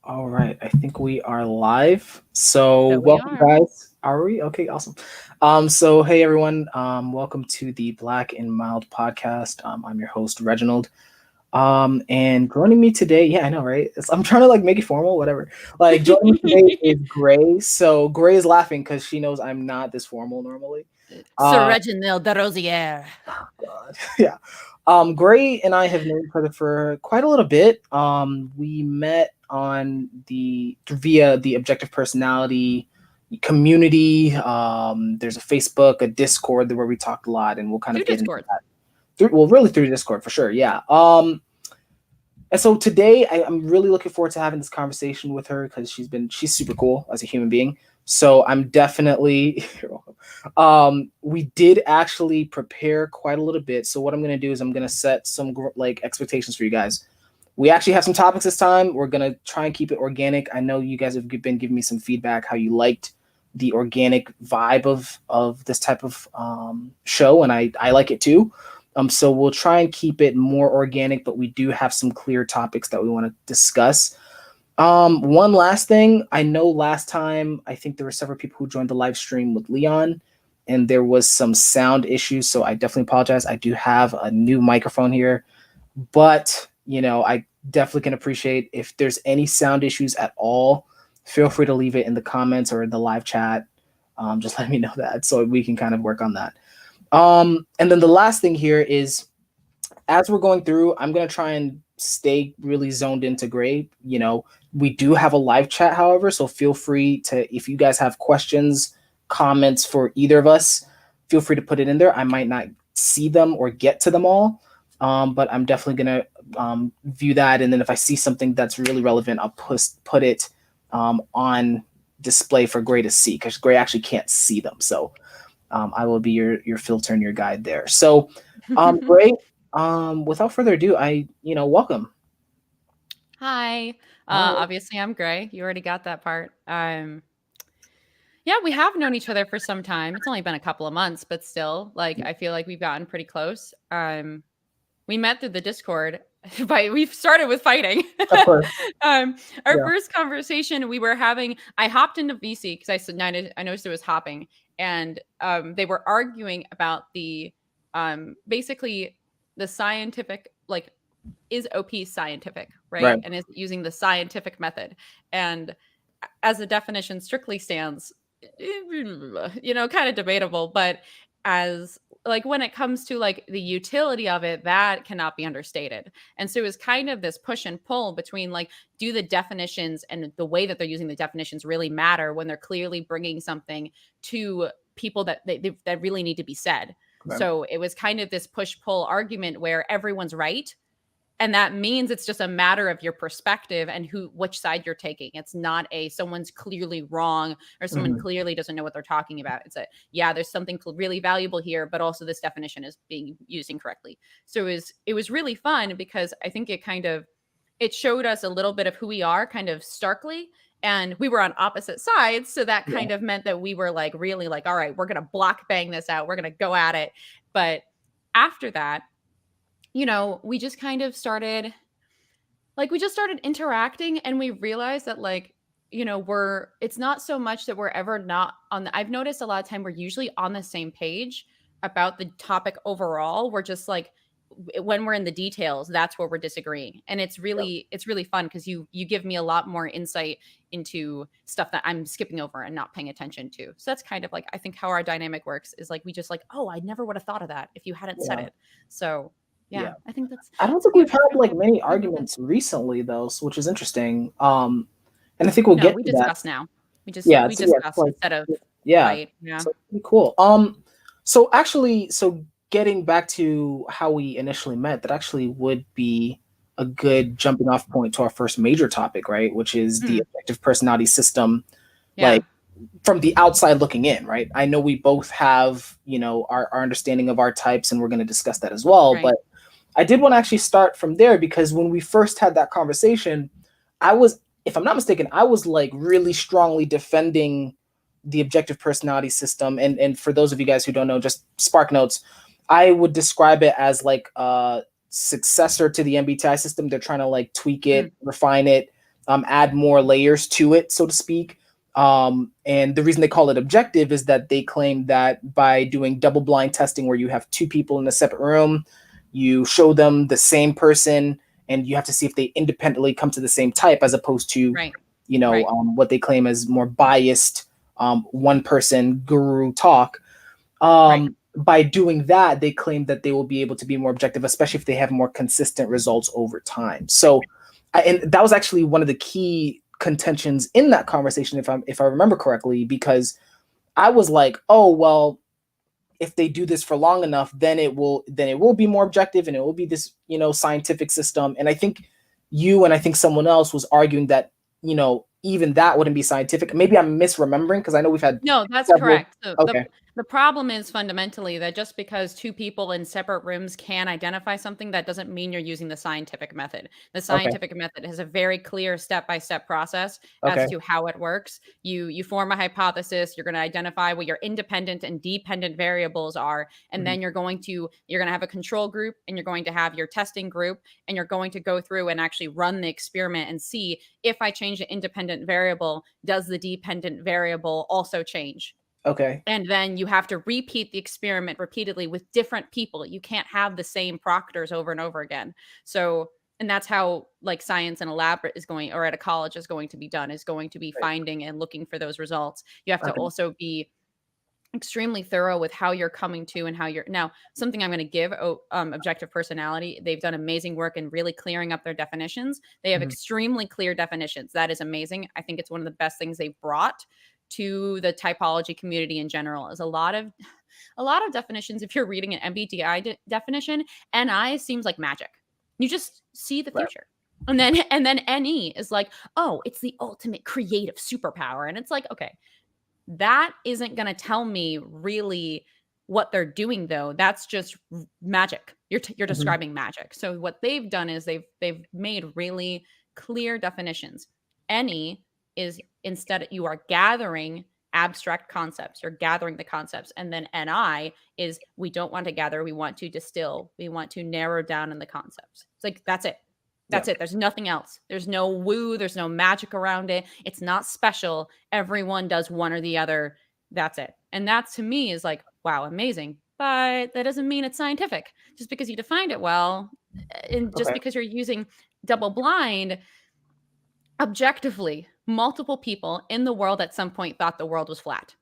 All right, I think we are live. So That we welcome, are. guys. Are we? Okay, awesome. So hey everyone, welcome to the Blak Mild podcast. I'm your host, Reginald. And joining me today, yeah, I know, right? I'm trying to like make it formal, whatever. Like joining me today is Gray. So Gray is laughing because she knows I'm not this formal normally. Sir Uh, Reginald de Rosière. God, yeah. Gray and I have known each other for quite a little bit. We met on the via the objective personality community. There's a Facebook, a Discord where we talked a lot, and we'll kind of Through get into Discord. that. Really through Discord for sure. Yeah. And so today I'm really looking forward to having this conversation with her because she's super cool as a human being. So I'm definitely you're welcome. We did actually prepare quite a little bit. So what I'm gonna do is I'm gonna set some like expectations for you guys. We actually have some topics this time. We're gonna try and keep it organic. I know you guys have been giving me some feedback how you liked the organic vibe of this type of show, and I like it too. So we'll try and keep it more organic, but we do have some clear topics that we want to discuss. One last thing, I know last time I think there were several people who joined the live stream with Leon, and there was some sound issues, so I definitely apologize. I do have a new microphone here, but I definitely can appreciate if there's any sound issues at all. Feel free to leave it in the comments or in the live chat. Just let me know that so we can kind of work on that. And then the last thing here is, as we're going through, I'm going to try and stay really zoned into Gray. We do have a live chat, however, so feel free to, if you guys have questions, comments for either of us, feel free to put it in there. I might not see them or get to them all, but I'm definitely going to view that. And then if I see something that's really relevant, I'll put it on display for Gray to see, because Gray actually can't see them. So I will be your filter and your guide there. So, Gray, without further ado, welcome. Hi. All right. Obviously, I'm Gray. You already got that part. Yeah, we have known each other for some time. It's only been a couple of months, but still, like, I feel like we've gotten pretty close. We met through the Discord. We've started with fighting. Of course. um, our Yeah. first conversation we were having, I hopped into VC because I noticed it was hopping, and they were arguing about the basically the scientific, like, is OP scientific, right? Right. And is it using the scientific method? And as the definition strictly stands, kind of debatable, but as like when it comes to like the utility of it, that cannot be understated. And so it was kind of this push and pull between like, do the definitions and the way that they're using the definitions really matter when they're clearly bringing something to people that really need to be said. Right. So it was kind of this push pull argument where everyone's right, and that means it's just a matter of your perspective and which side you're taking. It's not someone's clearly wrong or someone clearly doesn't know what they're talking about. It's there's something really valuable here, but also this definition is being used incorrectly. So it was really fun because I think it showed us a little bit of who we are kind of starkly, and we were on opposite sides. So that kind of meant that we were like really like, all right, we're going to block bang this out. We're going to go at it. But after that, we just kind of started interacting, and we realized that it's not so much that we're ever not I've noticed a lot of time we're usually on the same page about the topic overall. We're just like, when we're in the details, that's where we're disagreeing. And it's really fun because you give me a lot more insight into stuff that I'm skipping over and not paying attention to. So that's kind of like, I think how our dynamic works is like, we just like, oh, I never would have thought of that if you hadn't said it. So yeah, I think that's. I don't think we've had like many arguments recently though, which is interesting. And I think we'll get we to discuss that. now. We discuss like, instead of yeah. fight. Yeah. So pretty cool. So actually, getting back to how we initially met, that actually would be a good jumping off point to our first major topic, right? Which is the objective personality system. Yeah. Like, from the outside looking in, right? I know we both have, our understanding of our types, and we're going to discuss that as well. Right. But I did want to actually start from there because when we first had that conversation, I was, if I'm not mistaken, I was like really strongly defending the objective personality system. And for those of you guys who don't know, just Spark Notes, I would describe it as like a successor to the MBTI system. They're trying to like tweak it, refine it. add more layers to it, so to speak. And the reason they call it objective is that they claim that by doing double blind testing, where you have two people in a separate room, you show them the same person, and you have to see if they independently come to the same type, as opposed to, Right. what they claim as more biased, one person guru talk. Right. By doing that, they claim that they will be able to be more objective, especially if they have more consistent results over time. So, and that was actually one of the key contentions in that conversation, if I remember correctly, because I was like, oh well, if they do this for long enough, then it will be more objective, and it will be this scientific system. And I think you and I think someone else was arguing that even that wouldn't be scientific. Maybe I'm misremembering, because I know we've had No, that's several. correct. So Okay. the problem is fundamentally that just because two people in separate rooms can identify something, that doesn't mean you're using the scientific method. The Okay. scientific method has a very clear step-by-step process as Okay. to how it works. You form a hypothesis, you're going to identify what your independent and dependent variables are, and Mhm. then you're going to have a control group, and you're going to have your testing group, and you're going to go through and actually run the experiment and see, if I change the independent variable, does the dependent variable also change? Okay. And then you have to repeat the experiment repeatedly with different people. You can't have the same proctors over and over again. So, and that's how like science in a lab is going, or at a college is going to be done, is going to be Right. finding and looking for those results. You have to Okay. also be extremely thorough with how you're coming to, and how you're now, something I'm going to give objective personality. They've done amazing work in really clearing up their definitions. They have Mhm. extremely clear definitions. That is amazing. I think it's one of the best things they've brought to the typology community in general, is a lot of definitions. If you're reading an MBTI definition, NI seems like magic. You just see the Right. future. And then NE is like, oh, it's the ultimate creative superpower. And it's like, okay, that isn't going to tell me really what they're doing, though. That's just magic. You're Mhm. describing magic. So what they've done is they've made really clear definitions. Any is, instead you are gathering abstract concepts. You're gathering the concepts, and then NI is, we don't want to gather. We want to distill. We want to narrow down in the concepts. It's like, that's it. Yeah. That's it. There's nothing else. There's no woo. There's no magic around it. It's not special. Everyone does one or the other. That's it. And that to me is like, wow, amazing. But that doesn't mean it's scientific. Just because you defined it well, and just Okay. because you're using double blind, objectively, multiple people in the world at some point thought the world was flat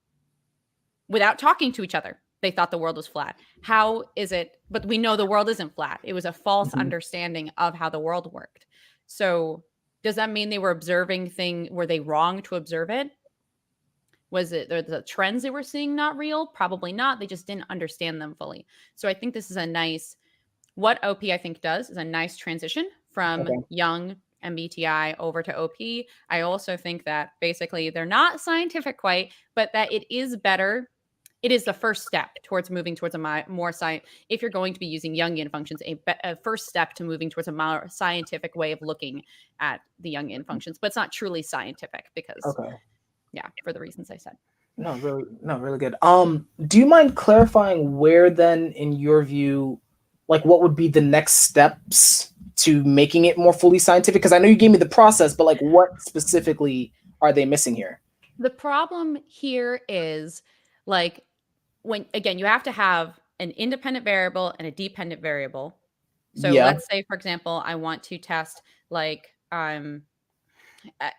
without talking to each other. They thought the world was flat. How is it? But we know the world isn't flat. It was a false Mhm. understanding of how the world worked. So, does that mean they were observing thing? Were they wrong to observe it? Was it the trends they were seeing not real? Probably not. They just didn't understand them fully. So I think this is a nice, what OP I think does is a nice transition from Okay. young MBTI over to OP. I also think that basically they're not scientific quite, but that it is better. It is the first step towards moving towards a more science. If you're going to be using Jungian functions, a first step to moving towards a more scientific way of looking at the Jungian functions, but it's not truly scientific because, Okay. yeah, for the reasons I said. No, really good. Do you mind clarifying where then, in your view, like what would be the next steps to making it more fully scientific? Because I know you gave me the process, but like what specifically are they missing here? The problem here is, like, when again, you have to have an independent variable and a dependent variable. So Yeah. let's say, for example, I want to test like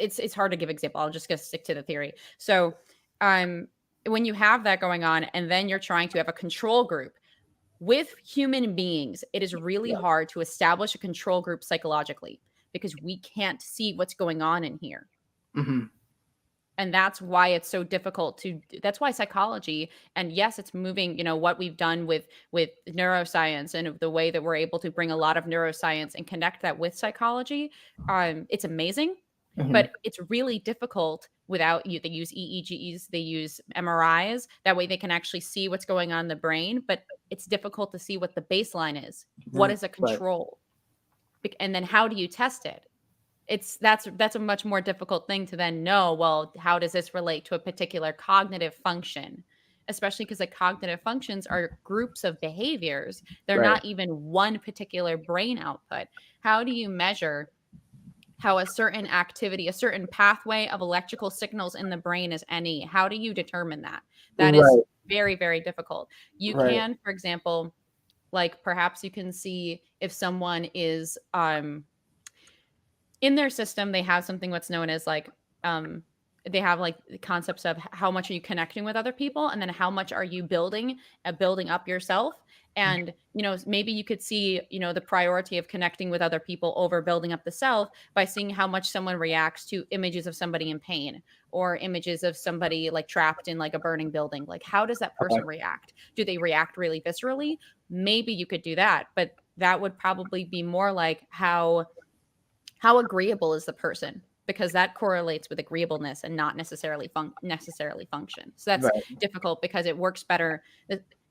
it's hard to give example. I'll just gonna stick to the theory. So um when you have that going on, and then you're trying to have a control group with human beings, it is really Yeah. hard to establish a control group psychologically, because we can't see what's going on in here. Hmm. And that's why it's so difficult to, that's why psychology, and yes, it's moving, what we've done with neuroscience, and the way that we're able to bring a lot of neuroscience and connect that with psychology. It's amazing, Hmm. but it's really difficult without you. They use EEGs, they use MRIs, that way they can actually see what's going on in the brain, but it's difficult to see what the baseline is. What is a Right. control? And then how do you test it? That's a much more difficult thing to then know. Well, how does this relate to a particular cognitive function? Especially because the cognitive functions are groups of behaviors. They're Right. not even one particular brain output. How do you measure how a certain activity, a certain pathway of electrical signals in the brain is any. How do you determine that? That is Right. very, very difficult. You Right. can, for example, like perhaps you can see if someone is in their system, they have something what's known as like they have like the concepts of how much are you connecting with other people, and then how much are you building up yourself. And maybe you could see the priority of connecting with other people over building up the self by seeing how much someone reacts to images of somebody in pain, or images of somebody like trapped in like a burning building. Like, how does that Okay. person react? Do they react really viscerally? Maybe you could do that, but that would probably be more like how agreeable is the person, because that correlates with agreeableness and not necessarily function. So that's Right. difficult because it works better.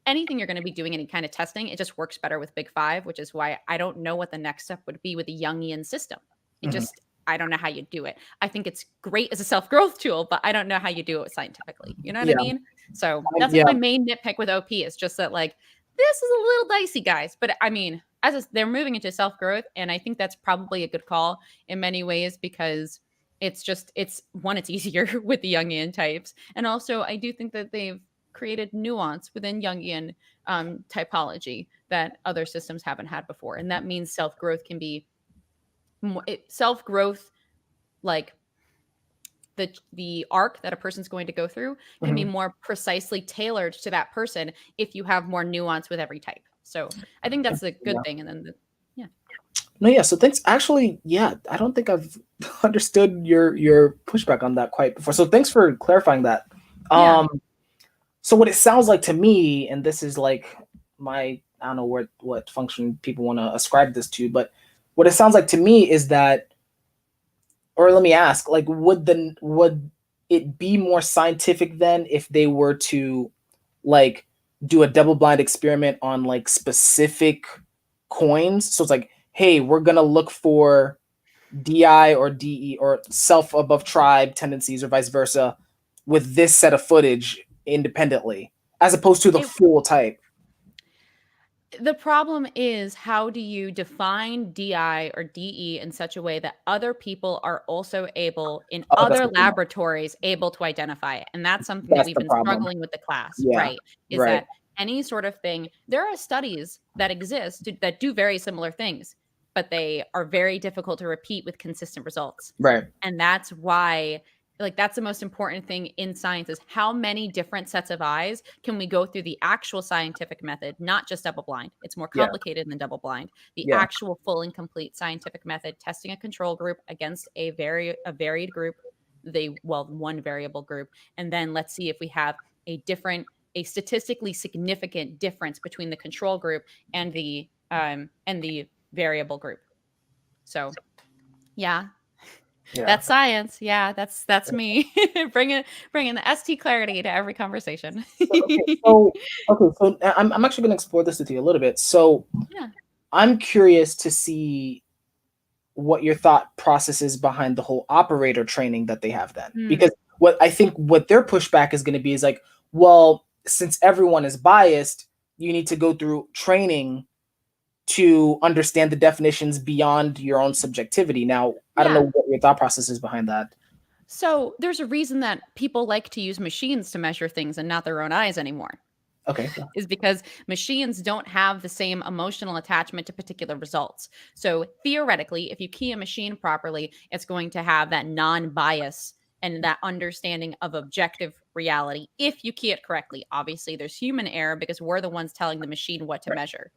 Anything you're going to be doing, any kind of testing, it just works better with Big Five, which is why I don't know what the next step would be with a Jungian system. Mhm. I don't know how you do it. I think it's great as a self-growth tool, but I don't know how you do it scientifically. You know what I Yeah. mean? So that's like Yeah. my main nitpick with OP, is just that like this is a little dicey, guys. But I mean, they're moving into self-growth, and I think that's probably a good call in many ways, because it's one, it's easier with the Jungian types, and also I do think that they've created nuance within Jungian typology that other systems haven't had before, and that means self-growth can be self-growth, like the arc that a person's going to go through can be Mhm. more precisely tailored to that person if you have more nuance with every type. So I think that's a Yeah. good thing. And then yeah. No, yeah. So thanks. Actually, yeah, I don't think I've understood your pushback on that quite before. So thanks for clarifying that. Yeah. So what it sounds like to me, and this is like I don't know what function people want to ascribe this to, but what it sounds like to me is that, or let me ask, like, would it be more scientific then if they were to like do a double blind experiment on like specific coins? So it's like, hey, we're gonna look for DI or DE or self above tribe tendencies or vice versa with this set of footage independently, as opposed to the It full type. The problem is, how do you define DI or DE in such a way that other people are also able, in Oh, that's other good to know. laboratories, able to identify it? And that's something that That's we've the been problem. struggling with the class, Yeah. right? Is Right. that any sort of thing, there are studies that exist that do very similar things, but they are very difficult to repeat with consistent results. Right. And that's why, like, that's the most important thing in science, is how many different sets of eyes can we go through the actual scientific method, not just double blind. It's more Yeah. complicated than double blind. The Yeah. actual full and complete scientific method, testing a control group against a varied group, one variable group, and then let's see if we have a statistically significant difference between the control group and the variable group. So yeah, Yeah. that's science. Yeah, that's me. bringing the ST clarity to every conversation. Okay. So I'm actually going to explore this with you a little bit. So Yeah. I'm curious to see what your thought process is behind the whole operator training that they have then, Hmm. because what I think what their pushback is going to be is like, well, since everyone is biased, you need to go through training to understand the definitions beyond your own subjectivity. Now, I don't Yeah. know what your thought process is behind that. So there's a reason that people like to use machines to measure things and not their own eyes anymore, Okay. is because machines don't have the same emotional attachment to particular results. So theoretically, if you key a machine properly, it's going to have that non-bias and that understanding of objective reality if you key it correctly. Obviously, there's human error because we're the ones telling the machine what to Right. measure.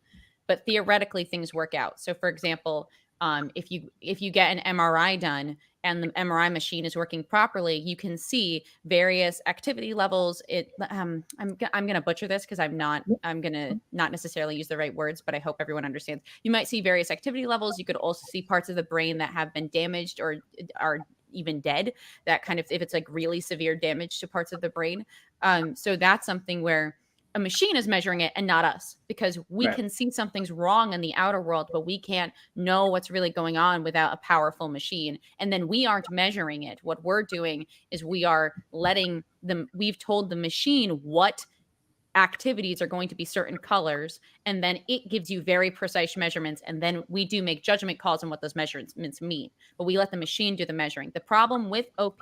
But theoretically, things work out. So, for example, if you get an MRI done and the MRI machine is working properly, you can see various activity levels. I'm going to butcher this because I'm going to not necessarily use the right words, but I hope everyone understands. You might see various activity levels. You could also see parts of the brain that have been damaged or are even dead. That kind of, if it's like really severe damage to parts of the brain. So that's something where a machine is measuring it and not us, because we Right. can see something's wrong in the outer world, but we can't know what's really going on without a powerful machine. And then we aren't measuring it. What we're doing is we've told the machine what activities are going to be certain colors, and then it gives you very precise measurements, and then we do make judgment calls on what those measurements mean, but we let the machine do the measuring. The problem with OP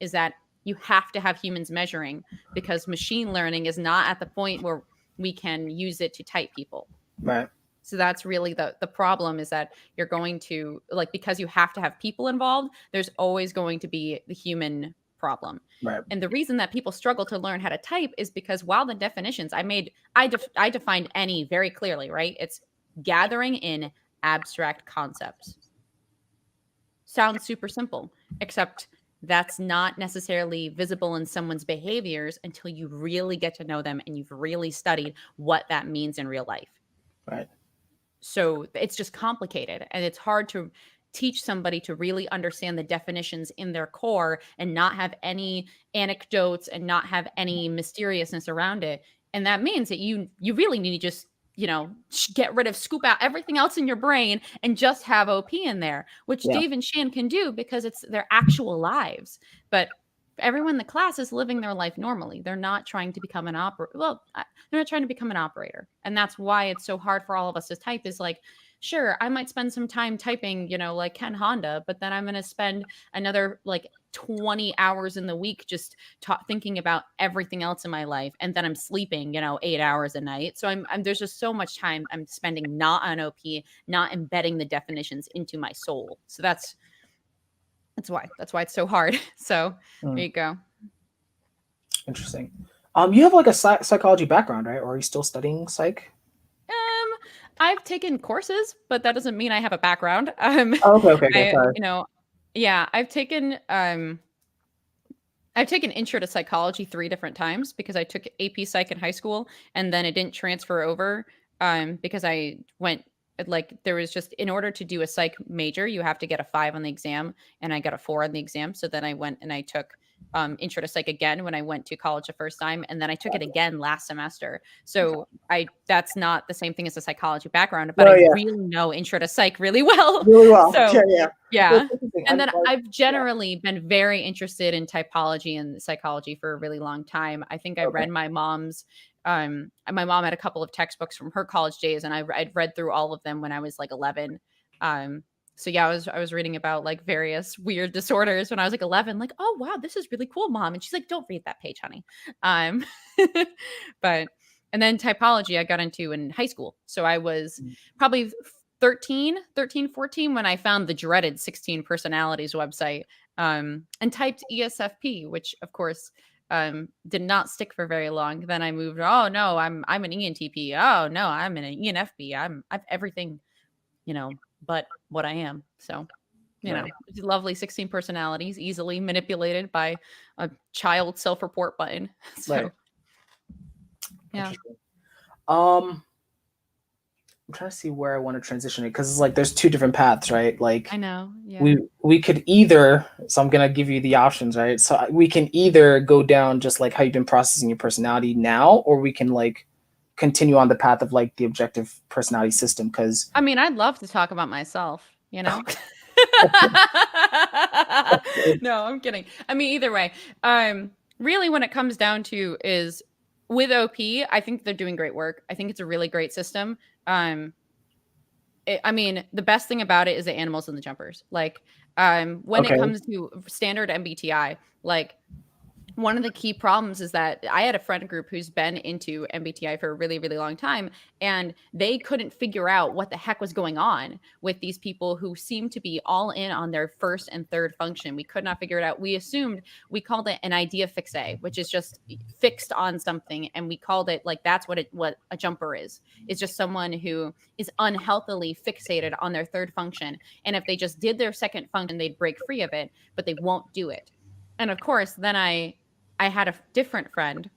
is that you have to have humans measuring, because machine learning is not at the point where we can use it to type people. Right. So that's really the problem, is that you're going to, like, because you have to have people involved, there's always going to be the human problem. Right. And the reason that people struggle to learn how to type is because while the definitions I defined any very clearly, right? It's gathering in abstract concepts. Sounds super simple, except that's not necessarily visible in someone's behaviors until you really get to know them and you've really studied what that means in real life. Right. So it's just complicated, and it's hard to teach somebody to really understand the definitions in their core and not have any anecdotes and not have any mysteriousness around it. And that means that you really need to just, get rid of, scoop out everything else in your brain and just have OP in there, which Yeah. Dave and Shan can do because it's their actual lives. But everyone in the class is living their life normally. They're not trying to become an operator. Well, they're not trying to become an operator. And that's why it's so hard for all of us to type, is like, sure, I might spend some time typing, like Ken Honda, but then I'm going to spend another like 20 hours in the week just thinking about everything else in my life. And then I'm sleeping, 8 hours a night. So I'm there's just so much time I'm spending not on OP, not embedding the definitions into my soul. So that's why it's so hard. So there you go. Interesting. You have like a psychology background, right? Or are you still studying psych? I've taken courses, but that doesn't mean I have a background. Oh, okay. Sorry. Yeah, I've taken intro to psychology 3 different times because I took AP Psych in high school, and then it didn't transfer over because I went, like, there was just, in order to do a psych major, you have to get a 5 on the exam, and I got a 4 on the exam. So then I went and I took intro to psych again when I went to college the first time, and then I took it again last semester. So that's not the same thing as a psychology background, but I really know intro to psych really well. Really well. So yeah. And then I've generally been very interested in typology and psychology for a really long time. I think I read my mom's my mom had a couple of textbooks from her college days, and I'd read through all of them when I was like 11. So yeah, I was reading about like various weird disorders when I was like 11, like, oh wow, this is really cool, Mom. And she's like, don't read that page, honey. But and then typology I got into in high school. So I was probably 13, 14 when I found the dreaded 16 personalities website and typed ESFP, which of course did not stick for very long. Then I moved, oh no, I'm an ENTP. Oh no, I'm an ENFP. I've everything, but what I am. So, lovely 16 personalities, easily manipulated by a child self-report button. So, yeah. I'm trying to see where I want to transition it, because it's like there's 2 different paths, right? Like, I know. Yeah. We could either, so I'm gonna give you the options, right? So we can either go down just like how you've been processing your personality now, or we can like continue on the path of like the objective personality system. Because I mean, I'd love to talk about myself, No, I'm kidding. I mean, either way, really when it comes down to is with OP, I think they're doing great work. I think it's a really great system. I mean, the best thing about it is the animals and the jumpers. Like, when it comes to standard MBTI, like, one of the key problems is that I had a friend group who's been into MBTI for a really, really long time, and they couldn't figure out what the heck was going on with these people who seemed to be all in on their first and third function. We could not figure it out. We called it an idea fixe, which is just fixed on something. And we called it like, that's what a jumper is. It's just someone who is unhealthily fixated on their third function. And if they just did their second function, they'd break free of it, but they won't do it. And of course, then I had a different friend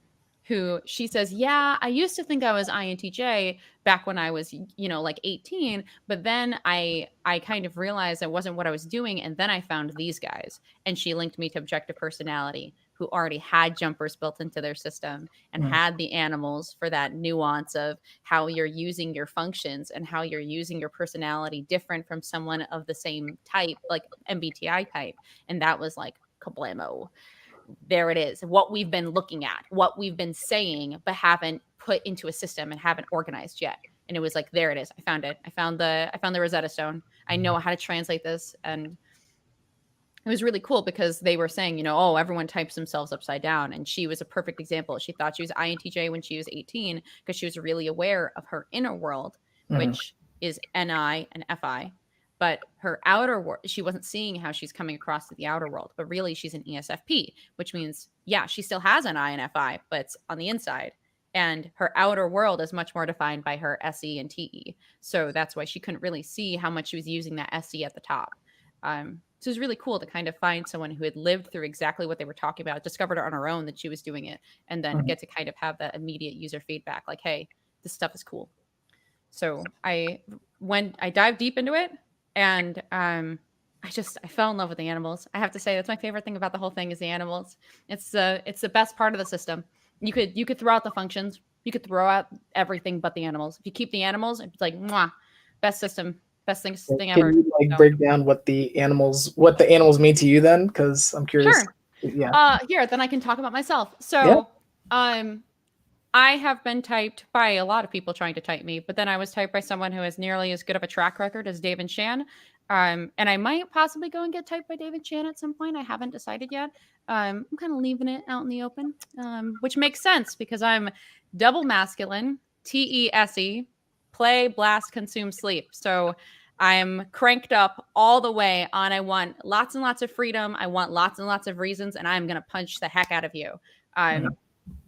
who she says, yeah, I used to think I was INTJ back when I was, like 18. But then I kind of realized that wasn't what I was doing. And then I found these guys, and she linked me to objective personality, who already had jumpers built into their system and had the animals for that nuance of how you're using your functions and how you're using your personality different from someone of the same type, like MBTI type. And that was like, kablamo. There it is. What we've been looking at, what we've been saying, but haven't put into a system and haven't organized yet. And it was like, there it is. I found it. I found the Rosetta Stone. I know how to translate this. And it was really cool because they were saying, you know, oh, everyone types themselves upside down. And she was a perfect example. She thought she was INTJ when she was 18 because she was really aware of her inner world, which is NI and FI. But her outer world, she wasn't seeing how she's coming across to the outer world. But really, she's an ESFP, which means, yeah, she still has an I and FI, but it's on the inside. And her outer world is much more defined by her SE and TE. So that's why she couldn't really see how much she was using that SE at the top. So it was really cool to kind of find someone who had lived through exactly what they were talking about, discovered it on her own that she was doing it, and then get to kind of have that immediate user feedback, like, hey, this stuff is cool. So I dived deep into it, and I fell in love with the animals. I have to say that's my favorite thing about the whole thing is the animals. It's the best part of the system. You could throw out the functions, you could throw out everything but the animals. If you keep the animals, it's like, mwah, best system. Best thing ever. Can you break down what the animals mean to you then? Because I'm curious. Sure. Yeah. Here, then I can talk about myself. So, I have been typed by a lot of people trying to type me, but then I was typed by someone who has nearly as good of a track record as David Chan. And I might possibly go and get typed by David Chan at some point. I haven't decided yet. I'm kind of leaving it out in the open, which makes sense because I'm double masculine, TESE, play, blast, consume, sleep. So I'm cranked up all the way on. I want lots and lots of freedom. I want lots and lots of reasons, and I'm going to punch the heck out of you.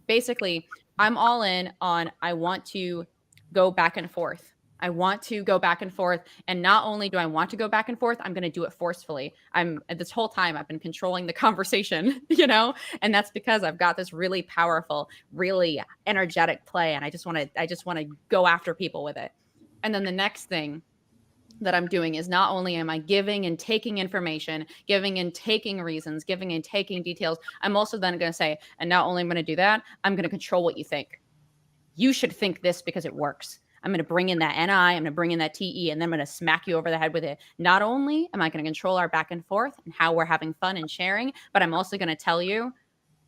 Basically, I'm all in on I want to go back and forth. I want to go back and forth. And not only do I want to go back and forth, I'm going to do it forcefully. This whole time I've been controlling the conversation, you know, and that's because I've got this really powerful, really energetic play. And I just want to go after people with it. And then the next thing that I'm doing is not only am I giving and taking information, giving and taking reasons, giving and taking details, I'm also then going to say, and not only am I going to do that, I'm going to control what you think. You should think this because it works. I'm going to bring in that NI, I'm going to bring in that TE, and then I'm going to smack you over the head with it. Not only am I going to control our back and forth and how we're having fun and sharing, but I'm also going to tell you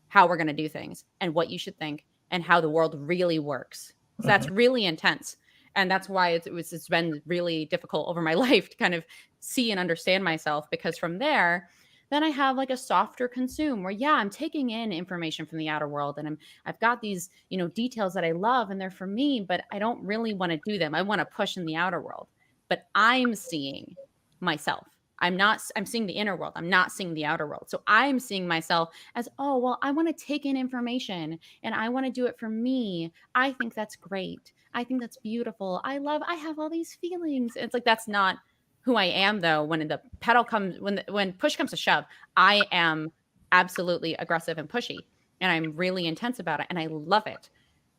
how we're going to do things and what you should think and how the world really works. So that's really intense. And that's why it's been really difficult over my life to kind of see and understand myself, because from there, then I have like a softer consume where, yeah, I'm taking in information from the outer world and I've got these, you know, details that I love and they're for me, but I don't really want to do them. I want to push in the outer world, but I'm seeing myself. I'm seeing the inner world. I'm not seeing the outer world. So I'm seeing myself as, oh, well, I want to take in information and I want to do it for me. I think that's great. I think that's beautiful. I have all these feelings. It's like, that's not who I am though. When the pedal comes, when push comes to shove, I am absolutely aggressive and pushy and I'm really intense about it. And I love it,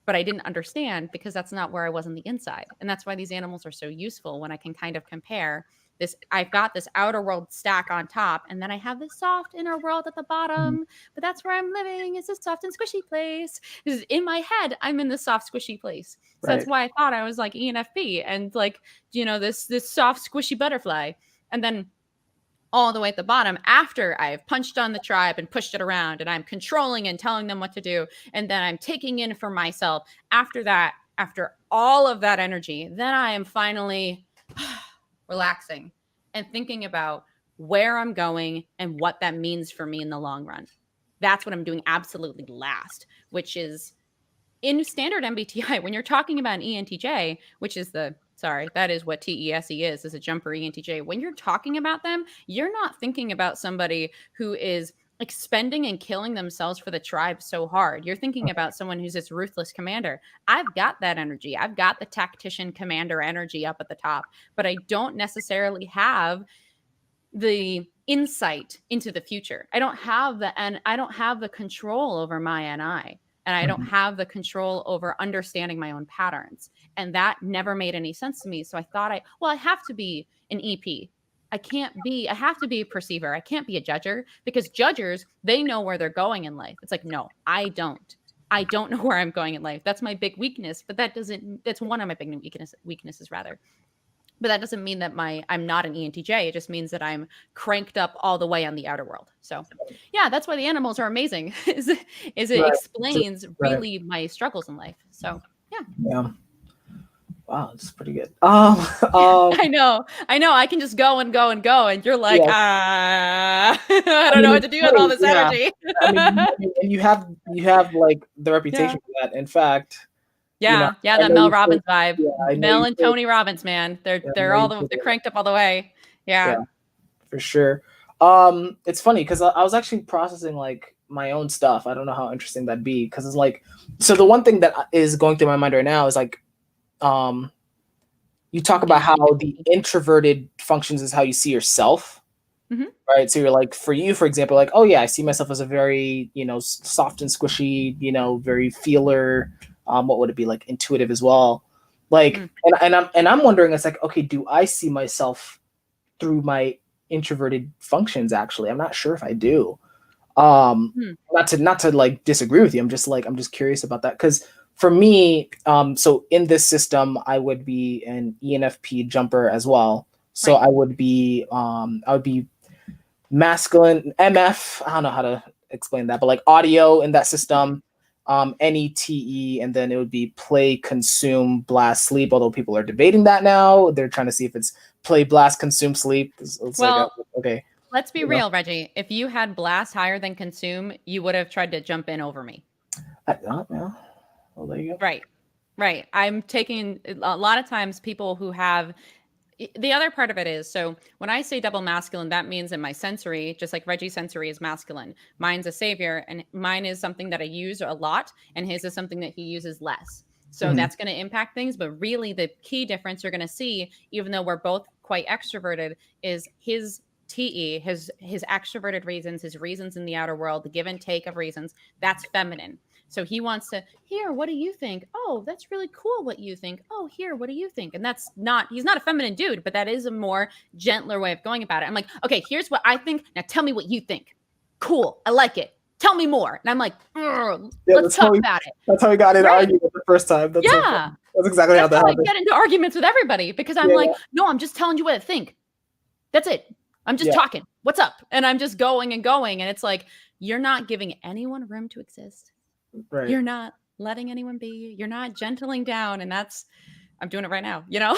but I didn't understand because that's not where I was on the inside. And that's why these animals are so useful when I can kind of compare this. I've got this outer world stack on top, and then I have this soft inner world at the bottom, but that's where I'm living. It's a soft and squishy place. Because in my head, I'm in this soft, squishy place. So that's why I thought I was like ENFP and like, you know, this soft, squishy butterfly. And then all the way at the bottom, after I've punched on the tribe and pushed it around and I'm controlling and telling them what to do, and then I'm taking in for myself, after that, after all of that energy, then I am finally relaxing and thinking about where I'm going and what that means for me in the long run. That's what I'm doing absolutely last, which is in standard MBTI, when you're talking about an ENTJ, which is that is what TESE is a jumper ENTJ. When you're talking about them, you're not thinking about somebody who is expending and killing themselves for the tribe so hard. You're thinking about someone who's this ruthless commander. I've got that energy. I've got the tactician commander energy up at the top, but I don't necessarily have the insight into the future. I don't have the control over my NI. And I don't have the control over understanding my own patterns. And that never made any sense to me. So I thought I have to be an EP. I have to be a perceiver. I can't be a judger, because judgers, they know where they're going in life. It's like, no, I don't. I don't know where I'm going in life. That's my big weakness, but that's one of my big weaknesses rather. But that doesn't mean that I'm not an ENTJ. It just means that I'm cranked up all the way on the outer world. So yeah, that's why the animals are amazing. Is it explains really my struggles in life. So Yeah. Wow, that's pretty good. I know. I can just go and go and go, and you're like, Yeah. I I don't know mean, what it's to do with all funny. this Yeah. energy. And you have like the Yeah. reputation for that. In fact, Yeah. Yeah. I That know Mel you say, Robbins vibe. yeah, I know Mel you and say, Tony Robbins, man. yeah, I They're know you all say they're that. cranked up all the way. Yeah, Yeah. for sure. It's funny because I was actually processing like my own stuff. I don't know how interesting that'd be because it's like, so the one thing that is going through my mind right now is like, um, you talk about Getting how deep. the introverted functions is how you see yourself, Mhm. right? So you're like, for you, for example, like, oh yeah, I see myself as a very, soft and squishy, very feeler. What would it be like? Intuitive as well. Like, Mm. and I'm wondering, it's like, okay, do I see myself through my introverted functions? Actually, I'm not sure if I do. Hmm. Not to like disagree with you. I'm just curious about that because for me, so in this system, I would be an ENFP jumper as well. So Right. I would be masculine MF. I don't know how to explain that, but like audio in that system, NETE, and then it would be play, consume, blast, sleep. Although people are debating that now, they're trying to see if it's play, blast, consume, sleep. It's like Well, okay, let's be you know, real, Reggie. If you had blast higher than consume, you would have tried to jump in over me. yeah. Well, there you go. Right. Right. I'm taking a lot of times people who have the other part of it is so when I say double masculine, that means that my sensory, just like Reggie's sensory is masculine, mine's a savior, and mine is something that I use a lot, and his is something that he uses less. So Mhm. that's going to impact things. But really, the key difference you're going to see, even though we're both quite extroverted, is his TE, his extroverted reasons, his reasons in the outer world, the give and take of reasons, that's feminine. So he wants to here, what do you think? Oh, that's really cool what you think. Oh, here, what do you think? And that's not, he's not a feminine dude, but that is a more gentler way of going about it. I'm like, okay, here's what I think. Now tell me what you think. Cool. I like it. Tell me more. And I'm like, Yeah, let's talk about it. that's how we got in Right. argument the first time. That's so Yeah. funny. That's exactly how That's that how I happened. get into arguments with everybody because I'm Yeah, like, no, I'm just telling you what I think. That's it. I'm just yeah, talking. What's up? And I'm just going and going. And it's like, you're not giving anyone room to exist. right. You're not letting anyone be. You're not gentling down. And that's, I'm doing it right now, Yeah.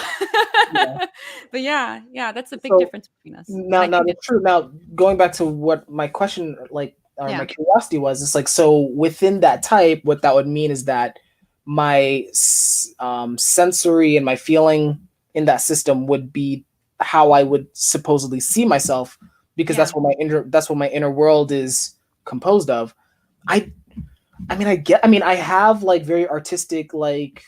but yeah, that's a big So difference between us. And now, I think that's it's, true. Now, going back to what my question, like, or my yeah, curiosity was, it's like, so within that type, what that would mean is that my sensory and my feeling in that system would be how I would supposedly see myself, because yeah. that's what my inner world is composed of. I I mean, I have like very artistic like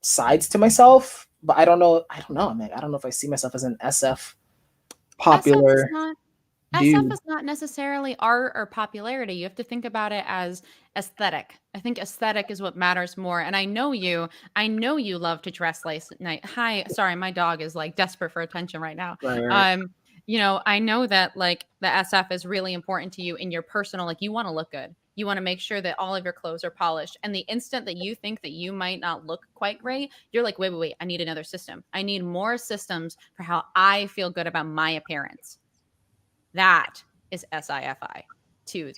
sides to myself, but I don't know. I mean, I don't know if I see myself as an SF SF is popular not SF dude. is not necessarily art or popularity. You have to think about it as aesthetic. I think aesthetic is what matters more. And I know you. I know you love to dress late at night. Hi, sorry, my dog is like desperate for attention right now. Right, right. Um, I know that like the SF is really important to you in your personal, like you want to look good. You want to make sure that all of your clothes are polished. And the instant that you think that you might not look quite great, you're like, wait, I need another system. I need more systems for how I feel good about my appearance. That is SIFI to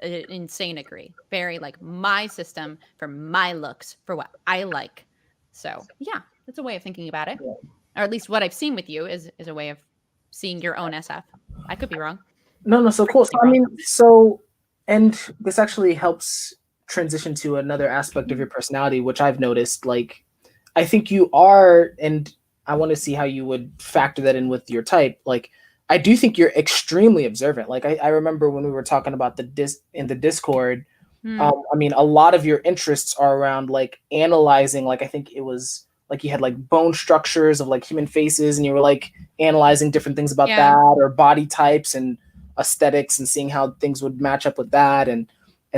an insane degree. Very like my system for my looks, for what I like. So yeah, that's a way of thinking about it. Yeah. Or at least what I've seen with you is a way of seeing your own SF. I could be wrong. No, so cool. So Frequently I wrong. mean, so and this actually helps transition to another aspect of your personality, which I've noticed. Like, I think you are, and I want to see how you would factor that in with your type. Like, I do think you're extremely observant. Like, I remember when we were talking about in the Discord. Hmm. I mean, a lot of your interests are around like analyzing. Like, I think it was like you had like bone structures of like human faces, and you were like analyzing different things about Yeah. that, or body types and aesthetics, and seeing how things would match up with that, and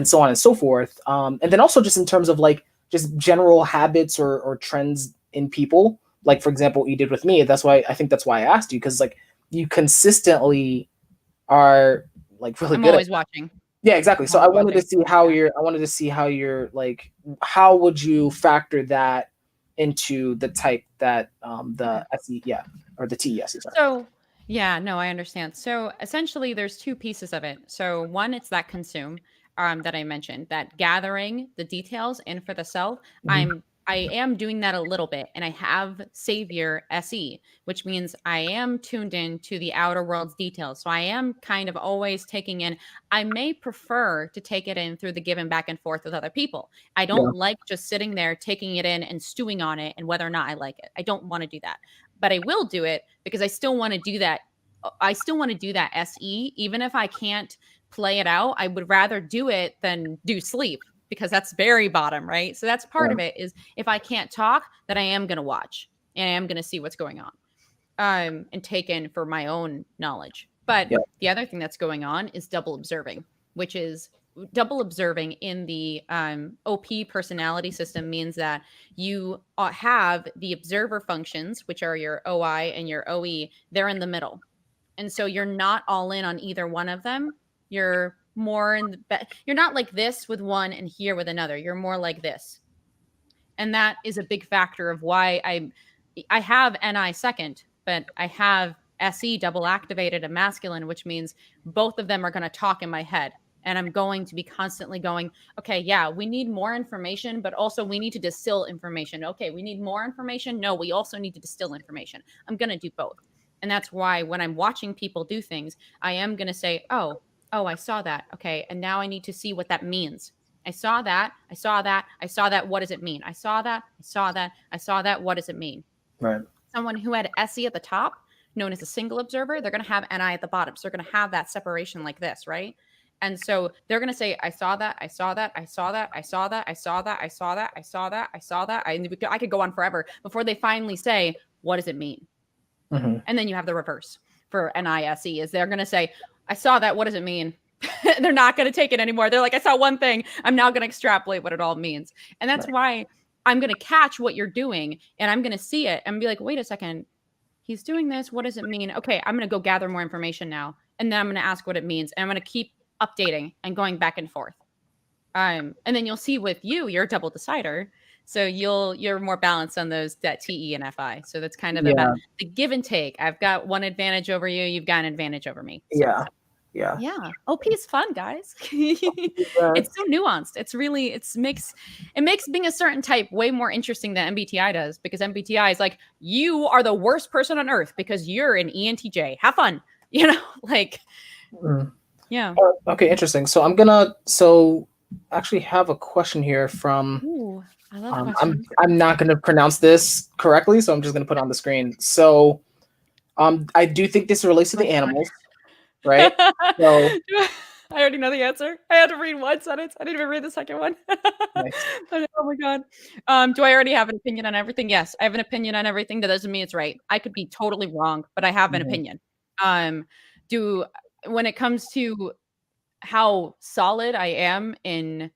so on and so forth. And then also just in terms of like just general habits or trends in people. Like, for example, what you did with me. That's why I asked you, because like you consistently are like really I'm good at. always watching. Yeah, exactly. I'm So always watching. Yeah. I wanted to see how you're like, how would you factor that into the type that Okay. the SE, yeah, or the TES, sorry. So, yeah, no, I understand. So, essentially, there's two pieces of it. So, one, it's that consume that I mentioned, that gathering the details in for the self. Mhm. I am doing that a little bit, and I have savior SE, which means I am tuned in to the outer world's details. So I am kind of always taking in. I may prefer to take it in through the giving back and forth with other people. I Yeah. don't like just sitting there taking it in and stewing on it and whether or not I like it. I don't want to do that, but I will do it because I still want to do that. I still want to do that SE, even if I can't play it out. I would rather do it than do sleep, because that's very bottom, right? So that's part of it, is if I can't talk, then I am going to watch and I am going to see what's going on, and take in for my own knowledge. But the other thing that's going on is double observing, which is double observing in the OP personality system means that you have the observer functions, which are your OI and your OE. They're in the middle. And so you're not all in on either one of them. You're more in the you're not like this with one and here with another. You're more like this. And that is a big factor of why I have NI second, but I have SE double activated and masculine, which means both of them are going to talk in my head. And I'm going to be constantly going, okay, yeah, we need more information, but also we need to distill information. Okay, we need more information. No, we also need to distill information. I'm going to do both. And that's why when I'm watching people do things, I am going to say, oh, I saw that. Okay. And now I need to see what that means. I saw that. I saw that. I saw that. What does it mean? I saw that. I saw that. I saw that. What does it mean? Right. Someone who had SE at the top, known as a single observer, they're going to have NI at the bottom. So they're going to have that separation like this, right? And so they're going to say, I saw that. I saw that. I saw that. I saw that. I saw that. I saw that. I saw that. I saw that. I could go on forever before they finally say, what does it mean? Mm-hmm. And then you have the reverse for NISE, is they're going to say, I saw that. What does it mean? They're not going to take it anymore. They're like, I saw one thing. I'm now going to extrapolate what it all means. And that's why I'm going to catch what you're doing and I'm going to see it and be like, wait a second, he's doing this. What does it mean? Okay, I'm going to go gather more information now. And then I'm going to ask what it means. And I'm going to keep updating and going back and forth. And then you'll see with you're a double decider. So you're more balanced on that TE and FI. So that's kind of about the give and take. I've got one advantage over you. You've got an advantage over me. So. Yeah. OP is fun, guys. It's so nuanced. It's really, it makes being a certain type way more interesting than MBTI does, because MBTI is like, you are the worst person on earth because you're an ENTJ. Have fun. Like, yeah. Okay, interesting. So actually have a question here from. Ooh, I love questions. I'm not going to pronounce this correctly, so I'm just going to put it on the screen. So, I do think this relates to the animals, right? So, I already know the answer. I had to read one sentence. I didn't even read the second one. Nice. Oh my god. Do I already have an opinion on everything? Yes, I have an opinion on everything. That doesn't mean it's right. I could be totally wrong, but I have an opinion. When it comes to how solid I am in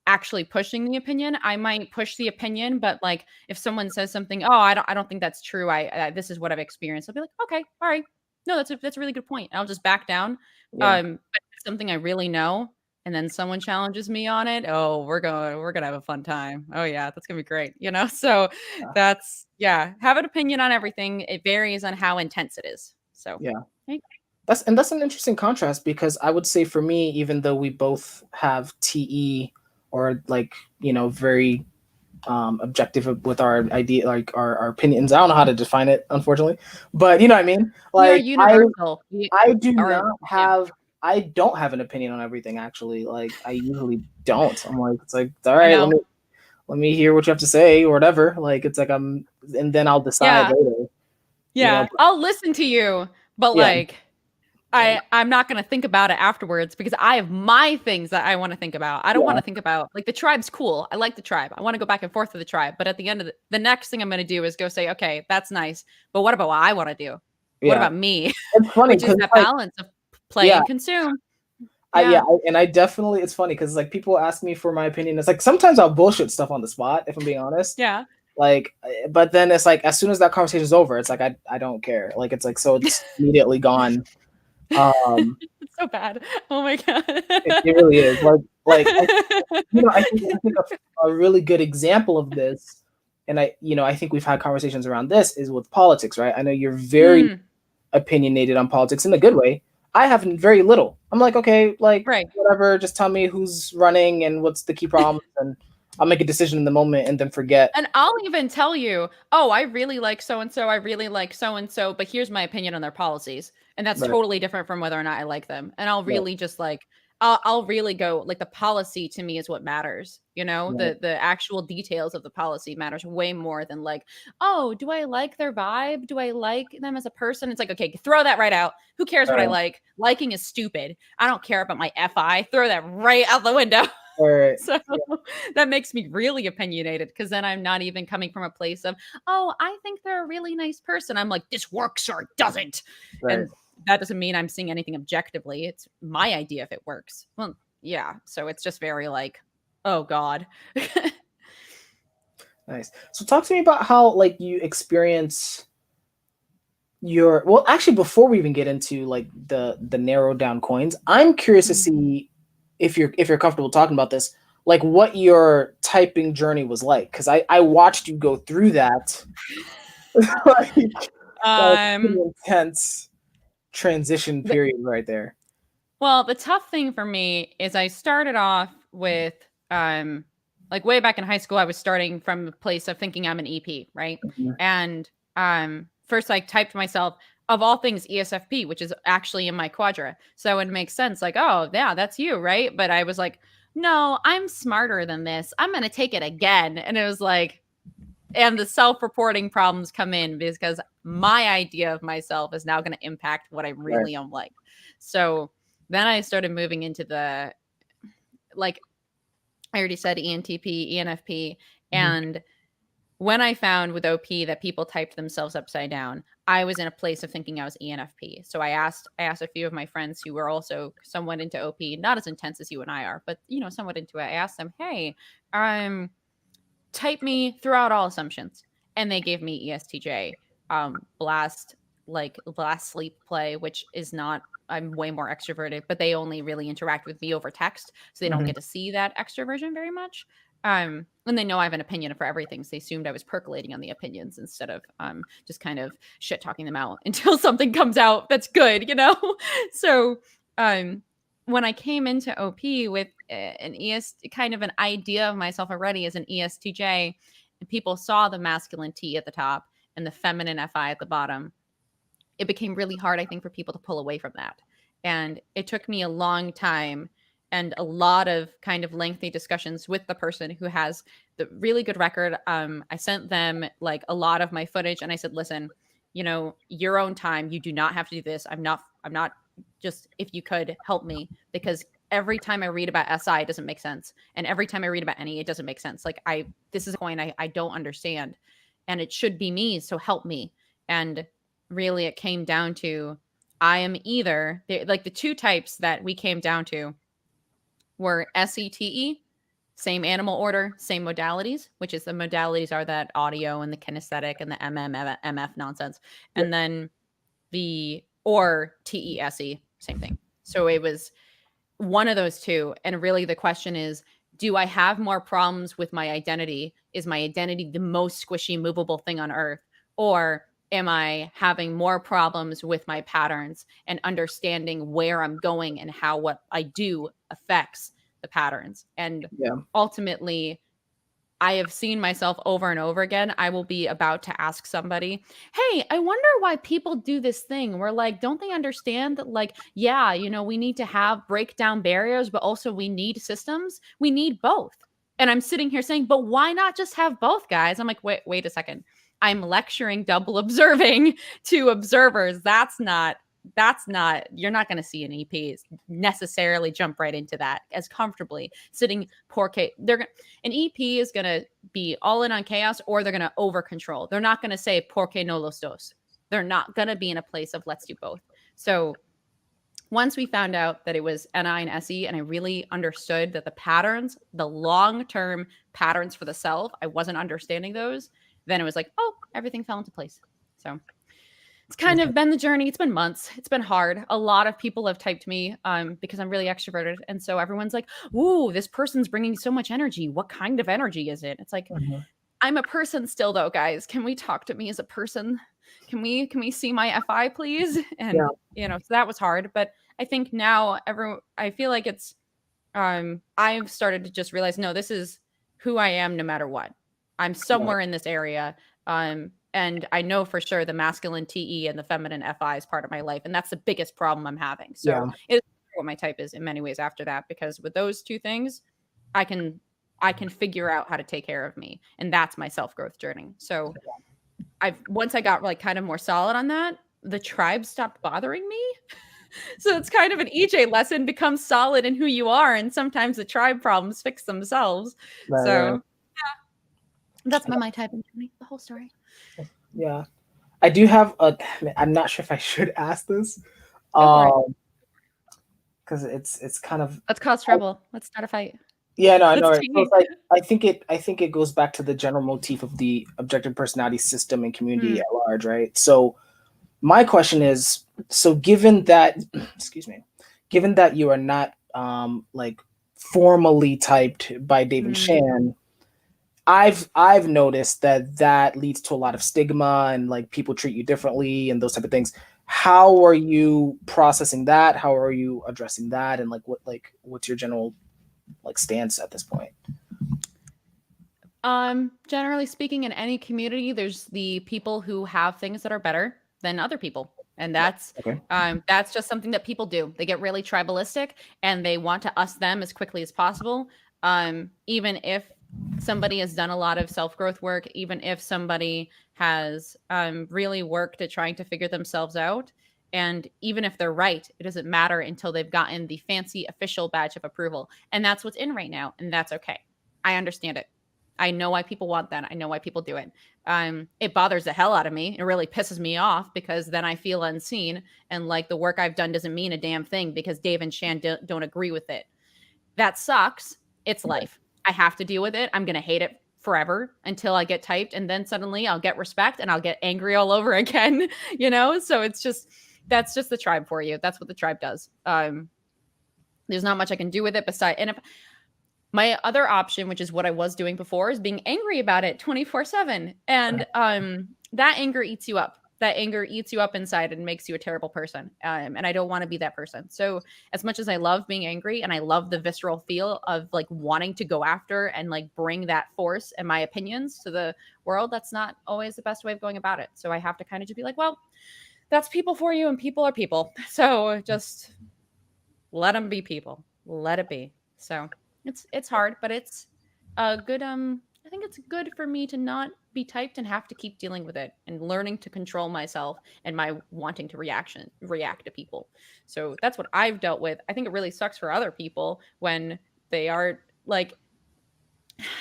actually pushing the opinion, I might push the opinion, but like if someone says something, oh, I don't think that's true. This is what I've experienced. I'll be like, okay, all right. No, that's a really good point. I'll just back down. But if it's something I really know, and then someone challenges me on it, oh, we're gonna have a fun time. Oh yeah, that's gonna be great. So that's have an opinion on everything. It varies on how intense it is. So that's an interesting contrast, because I would say for me, even though we both have TE, or like, very objective with our idea, like our opinions. I don't know how to define it, unfortunately, but you know what I mean? Like, universal. I don't have an opinion on everything, actually. Like, I usually don't. I'm like, it's like, all right, let me hear what you have to say or whatever. Like, it's like and then I'll decide later. Yeah. I'll listen to you, but like, I'm not going to think about it afterwards, because I have my things that I want to think about. I don't want to think about, like, the tribe's cool. I like the tribe. I want to go back and forth with the tribe. But at the end of the next thing I'm going to do is go say, okay, that's nice, but what about what I want to do? What about me? It's funny, which is that balance of play and consume. I definitely, it's funny because like people ask me for my opinion. It's like sometimes I'll bullshit stuff on the spot, if I'm being honest. Yeah. Like, but then it's like as soon as that conversation is over, it's like I don't care. Like, it's like, so it's immediately gone. It's so bad. Oh my god. It really is. Like I think a really good example of this, and I think we've had conversations around this, is with politics, right? I know you're very opinionated on politics in a good way. I have very little. I'm like, okay, like whatever, just tell me who's running and what's the key problems, and I'll make a decision in the moment and then forget. And I'll even tell you, oh, I really like so and so. I really like so and so, but here's my opinion on their policies. And that's Right. totally different from whether or not I like them. And I'll Right. really just like, I'll really go like the policy to me is what matters. You know, Right. the actual details of the policy matters way more than like, oh, do I like their vibe? Do I like them as a person? It's like, okay, throw that right out. Who cares what I Right. like? Liking is stupid. I don't care about my FI. Throw that right out the window. Right. So that makes me really opinionated because then I'm not even coming from a place of, oh, I think they're a really nice person. I'm like, this works or it doesn't. Right. And that doesn't mean I'm seeing anything objectively. It's my idea if it works. Well, yeah. So it's just very like, oh God. Nice. So talk to me about how like you experience your, well, actually before we even get into like the narrowed down coins, I'm curious to see if you're comfortable talking about this, like what your typing journey was like, because I watched you go through that. Like, that was a pretty intense transition the, period right there. well, the tough thing for me is I started off with like way back in high school, I was starting from a place of thinking I'm an EP, right? Mhm. And first I typed myself of all things ESFP, which is actually in my quadra. So it makes sense, like, oh yeah, that's you, right? But I was like, no, I'm smarter than this. I'm gonna take it again. And it was like, and the self-reporting problems come in because my idea of myself is now going to impact what I Right. really am like. So then I started moving into the, like I already said, ENTP, ENFP. And when I found with OP that people typed themselves upside down, I was in a place of thinking I was ENFP. So I asked a few of my friends who were also somewhat into OP, not as intense as you and I are, but you know, somewhat into it. I asked them, hey, type me throughout all assumptions. And they gave me ESTJ, blast, like blast sleep play, which is not, I'm way more extroverted, but they only really interact with me over text. So they don't Mhm. get to see that extroversion very much. And they know I have an opinion for everything. So they assumed I was percolating on the opinions instead of just kind of shit talking them out until something comes out that's good, you know? So when I came into OP with an ES, kind of an idea of myself already as an ESTJ, and people saw the masculine T at the top and the feminine FI at the bottom, it became really hard, I think, for people to pull away from that. And it took me a long time and a lot of kind of lengthy discussions with the person who has the really good record. I sent them like a lot of my footage and I said, listen, you know, your own time, you do not have to do this. I'm not just, if you could help me, because every time I read about SI, it doesn't make sense. And every time I read about any, it doesn't make sense. Like this is a point I don't understand and it should be me. So help me. And really it came down to, I am either like the two types that we came down to were SETE, same animal order, same modalities, which is the modalities are that audio and the kinesthetic and the MF nonsense. Yep. And then the, or TESE, same thing. So it was one of those two. And really the question is, do I have more problems with my identity? Is my identity the most squishy, movable thing on earth? Or am I having more problems with my patterns and understanding where I'm going and how what I do affects the patterns? And Yeah. ultimately, I have seen myself over and over again. I will be about to ask somebody, hey, I wonder why people do this thing. We're like, don't they understand that, like, yeah, you know, we need to have break down barriers, but also we need systems. We need both. And I'm sitting here saying, but why not just have both, guys? I'm like, wait a second. I'm lecturing double observing to observers. That's not you're not going to see an EP necessarily jump right into that as comfortably sitting poor they're an EP is going to be all in on chaos, or they're going to over control. They're not going to say porque no los dos. They're not going to be in a place of let's do both. So once we found out that it was NI and SE, and I really understood that the patterns, the long-term patterns for the self, I wasn't understanding those, then it was like, oh, everything fell into place. So it's kind Okay. of been the journey. It's been months. It's been hard. A lot of people have typed me because I'm really extroverted. And so everyone's like, ooh, this person's bringing so much energy. What kind of energy is it? It's like, Mhm. I'm a person still though, guys. Can we talk to me as a person? Can we see my FI, please? Yeah. And you know, so that was hard. But I think now I feel like it's I've started to just realize, no, this is who I am no matter what. I'm Right. somewhere in this area. And I know for sure the masculine TE and the feminine FI is part of my life. And that's the biggest problem I'm having. So Yeah. it is what my type is in many ways after that, because with those two things, I can I can figure out how to take care of me. And that's my self-growth journey. So once I got like kind of more solid on that, the tribe stopped bothering me. So it's kind of an EJ lesson: become solid in who you are, and sometimes the tribe problems fix themselves. Right. Right. So that's my type and journey, the whole story. Yeah. I do have a. I'm not sure if I should ask this, Go for it. because it's kind of. Let's cause trouble. Let's start a fight. Yeah, no, I know. Let's Right? So change. it's like I think it goes back to the general motif of the objective personality system and community Mm, at large, right? So my question is, so given that, excuse me, given that you are not like formally typed by David mm. Shan, I've noticed that that leads to a lot of stigma and like people treat you differently and those type of things. How are you processing that? How are you addressing that? And what's your general like stance at this point? Generally speaking, in any community, there's the people who have things that are better than other people. And Okay. that's just something that people do. They get really tribalistic and they want to us them as quickly as possible. Even if somebody has done a lot of self-growth work, even if somebody has really worked at trying to figure themselves out, and even if they're right, it doesn't matter until they've gotten the fancy official badge of approval. And that's what's in right now, and that's okay. I understand it. I know why people want that. I know why people do it. It bothers the hell out of me. It really pisses me off because then I feel unseen and like the work I've done doesn't mean a damn thing because Dave and Shan don't agree with it. That sucks. It's life. I have to deal with it. I'm going to hate it forever until I get typed. And then suddenly I'll get respect and I'll get angry all over again, you know? So that's just the tribe for you. That's what the tribe does. There's not much I can do with it besides, and if my other option, which is what I was doing before, is being angry about it 24/7. And that anger eats you up. That anger eats you up inside and makes you a terrible person. And I don't want to be that person. So, as much as I love being angry and I love the visceral feel of like wanting to go after and like bring that force and my opinions to the world, that's not always the best way of going about it. So, I have to kind of just be like, well, that's people for you and people are people. So, just let them be people. Let it be. So, it's hard, but it's a good I think it's good for me to not be typed and have to keep dealing with it and learning to control myself and my wanting to react to people. So that's what I've dealt with. I think it really sucks for other people when they are like,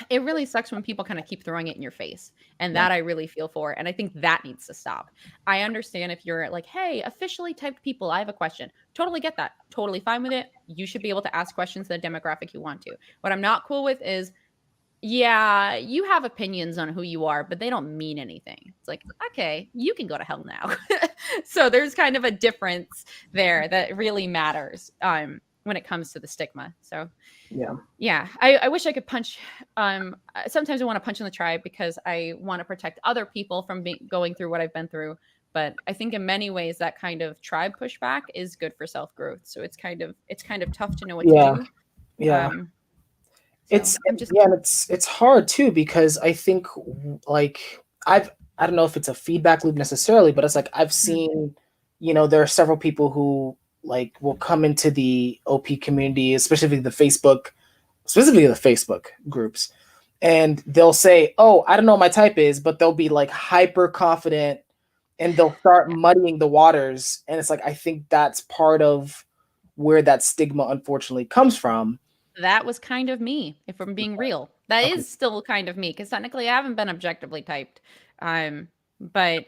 it really sucks when people kind of keep throwing it in your face. And Yeah. that I really feel for. And I think that needs to stop. I understand if you're like, hey, officially typed people, I have a question. Totally get that. Totally fine with it. You should be able to ask questions to the demographic you want to. What I'm not cool with is, yeah, you have opinions on who you are, but they don't mean anything. It's like, okay, you can go to hell now. So there's kind of a difference there that really matters when it comes to the stigma. So Yeah. yeah, I wish I could punch. Sometimes I want to punch in the tribe because I want to protect other people from going through what I've been through. But I think in many ways that kind of tribe pushback is good for self growth. So it's kind of tough to know what to Yeah. do. Yeah. So I'm just And it's hard too because I think like I don't know if it's a feedback loop necessarily, but it's like I've seen, there are several people who like will come into the OP community, specifically the Facebook groups, and they'll say, "Oh, I don't know what my type is," but they'll be like hyper confident and they'll start muddying the waters, and it's like I think that's part of where that stigma unfortunately comes from. that was kind of me, if I'm being real. That Okay. is still kind of me because technically I haven't been objectively typed. But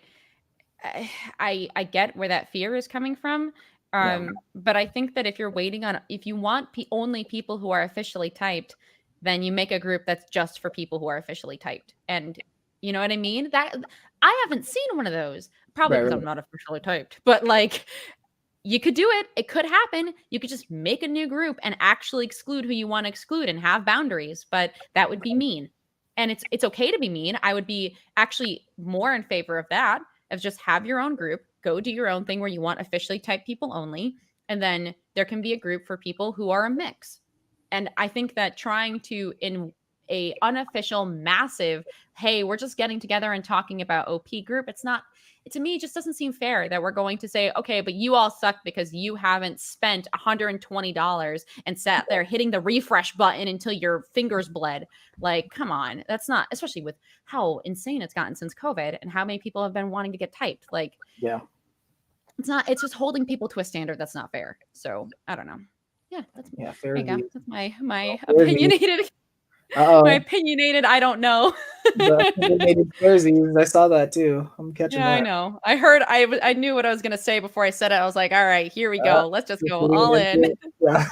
I get where that fear is coming from. Yeah. But I think that if you want only people who are officially typed, then you make a group that's just for people who are officially typed. And you know what I mean? That I haven't seen one of those, probably Right. because Right. I'm not officially typed. But like, you could do it. It could happen. You could just make a new group and actually exclude who you want to exclude and have boundaries, but that would be mean. And it's okay to be mean. I would be actually more in favor of that, of just have your own group, go do your own thing where you want officially typed people only, and then there can be a group for people who are a mix. And I think that trying to a unofficial massive, hey, we're just getting together and talking about OP group. It's not, to me, it just doesn't seem fair that we're going to say, okay, but you all suck because you haven't spent $120 and sat there hitting the refresh button until your fingers bled. Like, come on. That's not, especially with how insane it's gotten since COVID and how many people have been wanting to get typed. Like, Yeah. it's not, it's just holding people to a standard that's not fair. So I don't know. Yeah, that's, Fair there you go. view. That's my Fair view. opinionated, my Uh-oh. opinionated, I don't know. The opinionated jerseys. I saw that too. I'm catching Yeah, that. I know. I heard, I knew what I was going to say before I said it. I was like, all right, here we go. Let's just go all in. Yeah.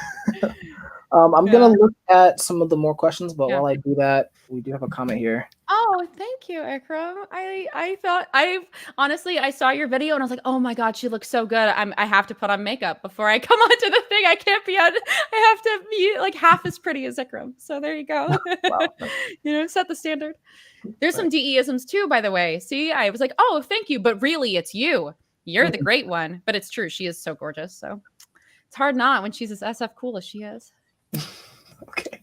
I'm Yeah. gonna look at some of the more questions, but Yeah. while I do that, we do have a comment here. Oh, thank you, Ikram. I thought, honestly, I saw your video and I was like, oh my God, she looks so good. I have to put on makeup before I come onto the thing. I can't be on, I have to be like half as pretty as Ikram. So there you go. Wow. You know, set the standard. There's some DE-isms too, by the way. See, I was like, oh, thank you. But really, it's you. You're the great one. But it's true. She is so gorgeous. So it's hard not when she's as SF cool as she is. Okay.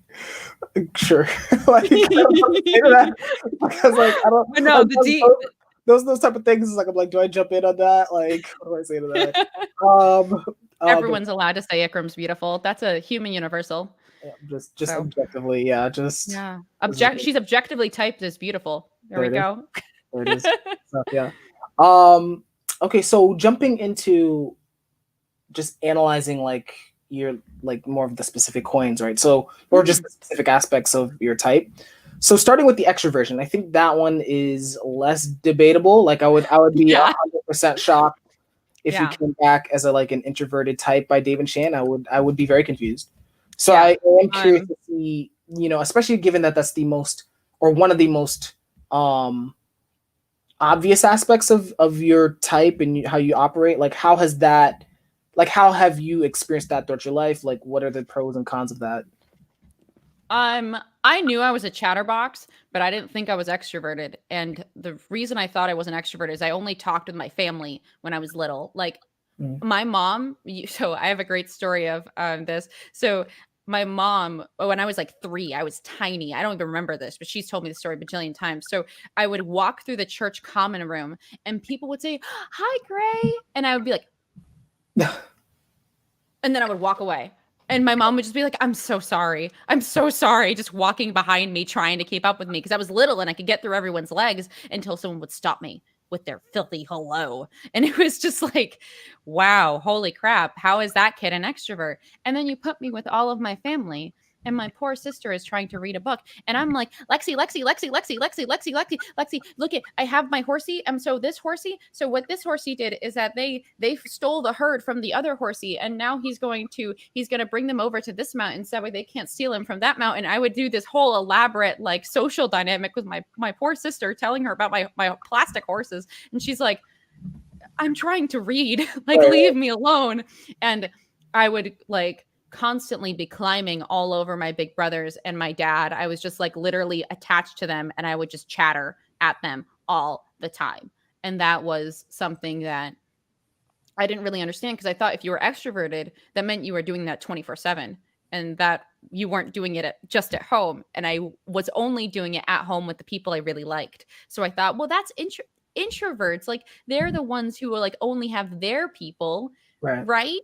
Sure. Like, I don't know how to say that, because like I don't. But no, the D. Those type of things. Like I'm like, do I jump in on that? Like, what do I say to that? Everyone's allowed to say Ikram's beautiful. That's a human universal. Yeah, just so. Objectively, yeah, just yeah. She's objectively typed as beautiful. There we go. There it is. So, yeah. Okay, so jumping into just analyzing like your like more of the specific coins, right? So, or just the specific aspects of your type. So starting with the extroversion, I think that one is less debatable. Like I would be 100% shocked if you came back as an introverted type by Dave and Shan. I would be very confused. So I am curious to see, especially given that that's the most, or one of the most obvious aspects of your type and how you operate. Like how have you experienced that throughout your life? Like what are the pros and cons of that? I knew I was a chatterbox, but I didn't think I was extroverted. And the reason I thought I wasn't extroverted is I only talked with my family when I was little. Like my mom, so I have a great story of this. So my mom, when I was like 3, I was tiny. I don't even remember this, but she's told me the story a bajillion times. So I would walk through the church common room and people would say, "Hi, Gray." And I would be like, and then I would walk away. And my mom would just be like, I'm so sorry. I'm so sorry. Just walking behind me, trying to keep up with me. Because I was little and I could get through everyone's legs until someone would stop me with their filthy hello. And it was just like, wow, holy crap. How is that kid an extrovert? And then you put me with all of my family. And my poor sister is trying to read a book. And I'm like, Lexi, look it, I have my horsey. So this horsey, so what this horsey did is that they stole the herd from the other horsey. And now he's going to bring them over to this mountain. So that way they can't steal him from that mountain. I would do this whole elaborate social dynamic with my poor sister, telling her about my plastic horses. And she's like, I'm trying to read, leave me alone. And I would constantly be climbing all over my big brothers and my dad. I was just literally attached to them and I would just chatter at them all the time. And that was something that I didn't really understand because I thought if you were extroverted, that meant you were doing that 24/7 and that you weren't doing it just at home. And I was only doing it at home with the people I really liked. So I thought, well, that's introverts. They're the ones who will only have their people. Right.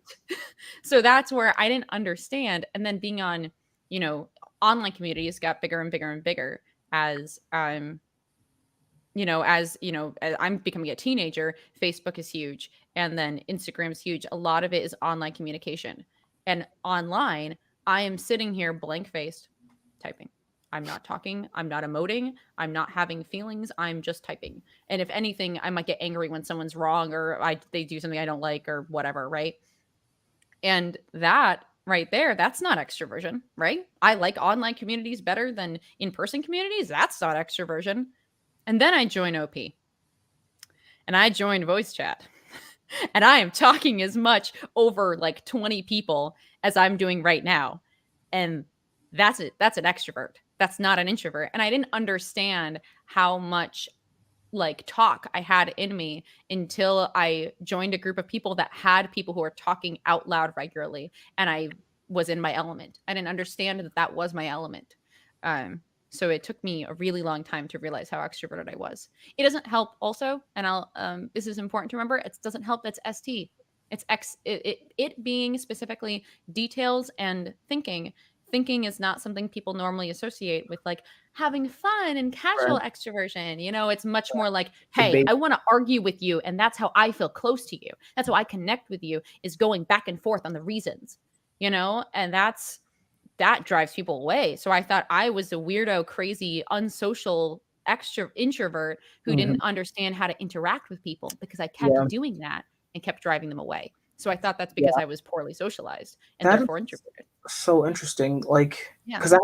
So that's where I didn't understand. And then being on, online communities got bigger and bigger and bigger as I'm becoming a teenager. Facebook is huge. And then Instagram is huge. A lot of it is online communication. And online, I am sitting here blank-faced typing. I'm not talking. I'm not emoting. I'm not having feelings. I'm just typing. And if anything, I might get angry when someone's wrong or they do something I don't like or whatever, right? And that right there, that's not extroversion, right? I like online communities better than in-person communities. That's not extroversion. And then I join OP. And I joined voice chat. And I am talking as much over 20 people as I'm doing right now. And that's it. That's an extrovert. That's not an introvert. And I didn't understand how much talk I had in me until I joined a group of people that had people who were talking out loud regularly. And I was in my element. I didn't understand that was my element. So it took me a really long time to realize how extroverted I was. It doesn't help also, and this is important to remember, it doesn't help that's ST. It's it being specifically details and thinking. Thinking is not something people normally associate with like having fun and casual Right. extroversion. It's much more like, hey, Debate. I want to argue with you, and that's how I feel close to you. That's how I connect with you, is going back and forth on the reasons, and that drives people away. So I thought I was a weirdo, crazy, unsocial introvert who Mhm. didn't understand how to interact with people because I kept Yeah. doing that and kept driving them away. So I thought that's because Yeah. I was poorly socialized and That is therefore introverted. so interesting. Like, Yeah. because I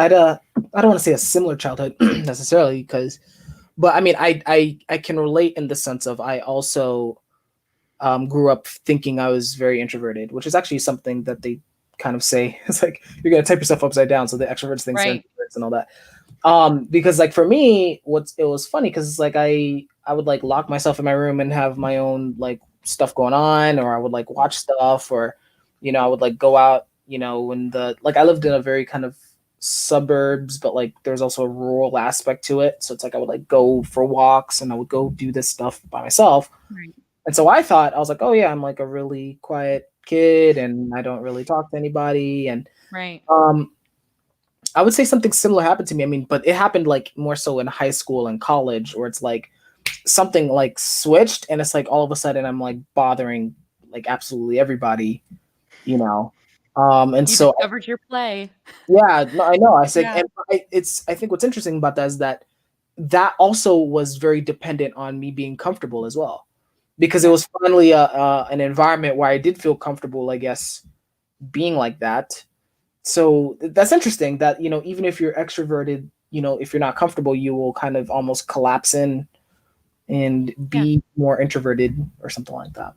don't want to say a similar childhood necessarily, but I mean, I can relate in the sense of I also grew up thinking I was very introverted, which is actually something that they kind of say. It's like you're gonna type yourself upside down, so the extroverts thinks they're Right. introverts and all that. Because like for me, it was funny because it's like I would like lock myself in my room and have my own like stuff going on, or I would like watch stuff, or I would like go out, when I lived in a very kind of suburbs, but like there's also a rural aspect to it. So it's like I would like go for walks and I would go do this stuff by myself. Right. And so I was like, oh yeah, I'm like a really quiet kid and I don't really talk to anybody. And Right. um I would say something similar happened to me. I mean, but it happened like more so in high school and college, where it's like something like switched, and it's like all of a sudden I'm like bothering like absolutely everybody, you know. And You so discovered your play. yeah, no, I know. I said, Yeah. and I think what's interesting about that is that also was very dependent on me being comfortable as well, because it Yeah. was finally an environment where I did feel comfortable, I guess, being like that. So that's interesting that, even if you're extroverted, if you're not comfortable, you will kind of almost collapse in and Yeah. be more introverted or something like that.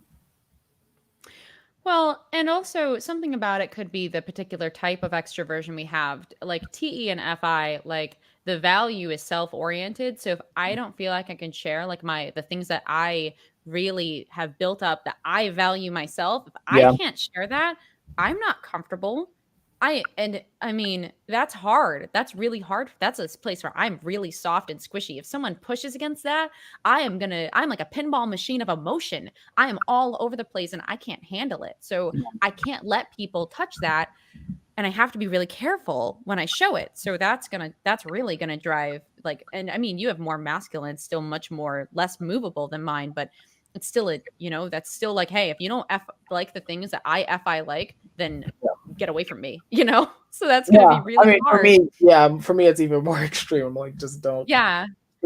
Well, and also something about it could be the particular type of extroversion we have. Like TE and FI, like the value is self-oriented. So if I don't feel like I can share like the things that I really have built up that I value myself, if I Yeah. can't share that, I'm not comfortable. I mean, that's hard. That's really hard. That's a place where I'm really soft and squishy. If someone pushes against that, I'm like a pinball machine of emotion. I am all over the place and I can't handle it. So I can't let people touch that. And I have to be really careful when I show it. So that's really gonna drive like, and I mean, you have more masculine, still much more less movable than mine, but it's still that's still like, hey, if you don't like the things that I like, then get away from me, So that's gonna Yeah. be I really mean, hard. for me, it's even more extreme. I'm like, Yeah. just don't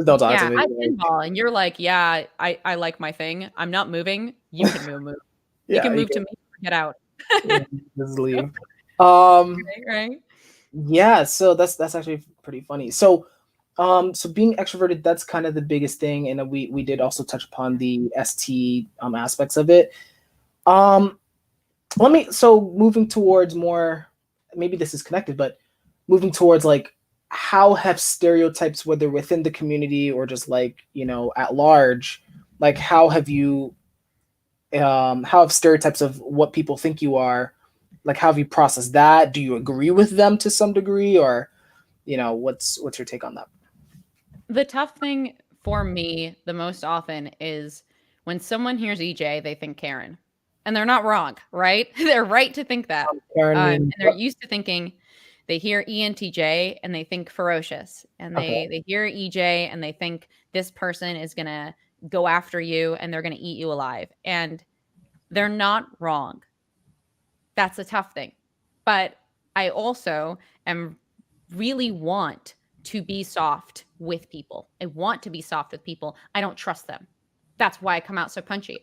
talk to Yeah. me. I Like, pinball and you're like, yeah, I like my thing. I'm not moving. You can move. You yeah, can you move can to me or get out. just leave. Um, Right, right. yeah, so that's actually pretty funny. So being extroverted, that's kind of the biggest thing, and we did also touch upon the ST aspects of it. Um, moving towards more, maybe this is connected, but moving towards like how have stereotypes, whether within the community or just like at large, like how have stereotypes of what people think you are, like how have you processed that? Do you agree with them to some degree, or what's your take on that? The tough thing for me the most often is when someone hears EJ, they think Karen. And they're not wrong, right? They're right to think that. Karen And mean they're used to thinking they hear ENTJ and they think ferocious. And okay, they hear EJ and they think this person is going to go after you and they're going to eat you alive. And they're not wrong. That's a tough thing. But I also am really want to be soft with people. I want to be soft with people. I don't trust them. That's why I come out so punchy.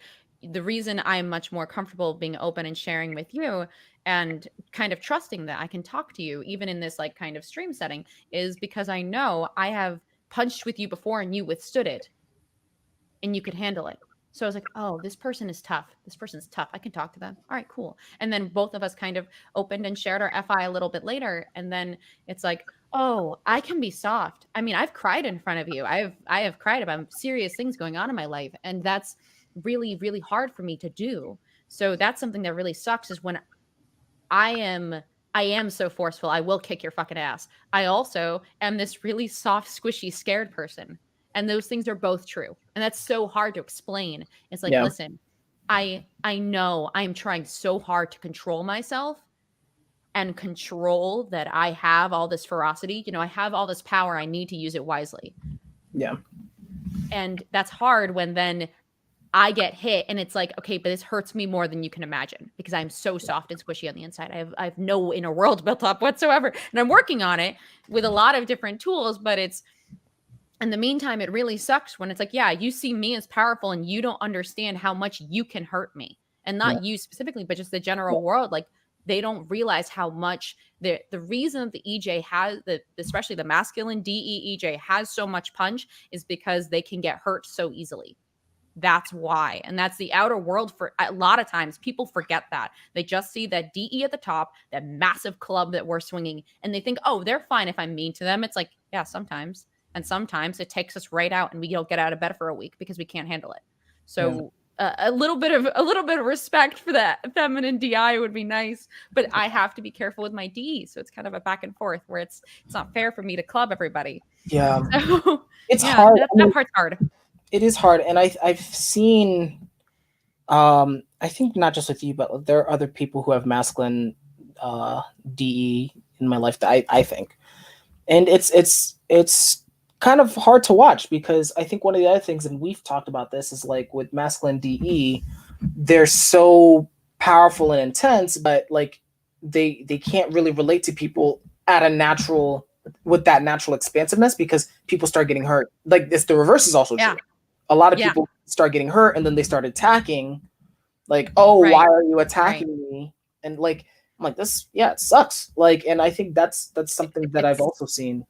The reason I'm much more comfortable being open and sharing with you and kind of trusting that I can talk to you even in this like kind of stream setting is because I know I have punched with you before and you withstood it and you could handle it. So I was like, oh, this person is tough. This person's tough. I can talk to them. All right, cool. And then both of us kind of opened and shared our FI a little bit later. And then it's like, oh, I can be soft. I mean, I've cried in front of you. I have cried about serious things going on in my life. And that's really, really hard for me to do. So that's something that really sucks is when I am I am so forceful. I will kick your fucking ass. I also am this really soft, squishy, scared person. And those things are both true. And that's so hard to explain. It's like, Yeah. listen, I know I'm trying so hard to control myself and control that I have all this ferocity. I have all this power. I need to use it wisely. Yeah. And that's hard when then I get hit and it's like, okay, but this hurts me more than you can imagine because I'm so soft and squishy on the inside. I have no inner world built up whatsoever. And I'm working on it with a lot of different tools, but it's in the meantime, it really sucks when it's like, yeah, you see me as powerful and you don't understand how much you can hurt me. And Yeah. not you specifically, but just the general world. Like they don't realize how much the reason the EJ has especially the masculine DE EJ has so much punch is because they can get hurt so easily. That's why. And that's the outer world. For a lot of times people forget that. They just see that DE at the top, that massive club that we're swinging, and they think, oh, they're fine if I'm mean to them. It's like, yeah, sometimes. And sometimes it takes us right out and we don't get out of bed for a week because we can't handle it. So a little bit of respect for that feminine DI would be nice, but I have to be careful with my DE. So it's kind of a back and forth where it's not fair for me to club everybody. Yeah. So It's yeah, hard. that part's hard. It is hard. And I've seen, I think not just with you, but there are other people who have masculine DE in my life that I think. And it's kind of hard to watch because I think one of the other things, and we've talked about this, is like with masculine DE, they're so powerful and intense, but like they can't really relate to people at a natural with that natural expansiveness because people start getting hurt. Like this, the reverse is also true. A lot of people start getting hurt and then they start attacking. Like, oh, why are you attacking me? And like, I'm like, this, it sucks. Like, and I think that's something that I've also seen.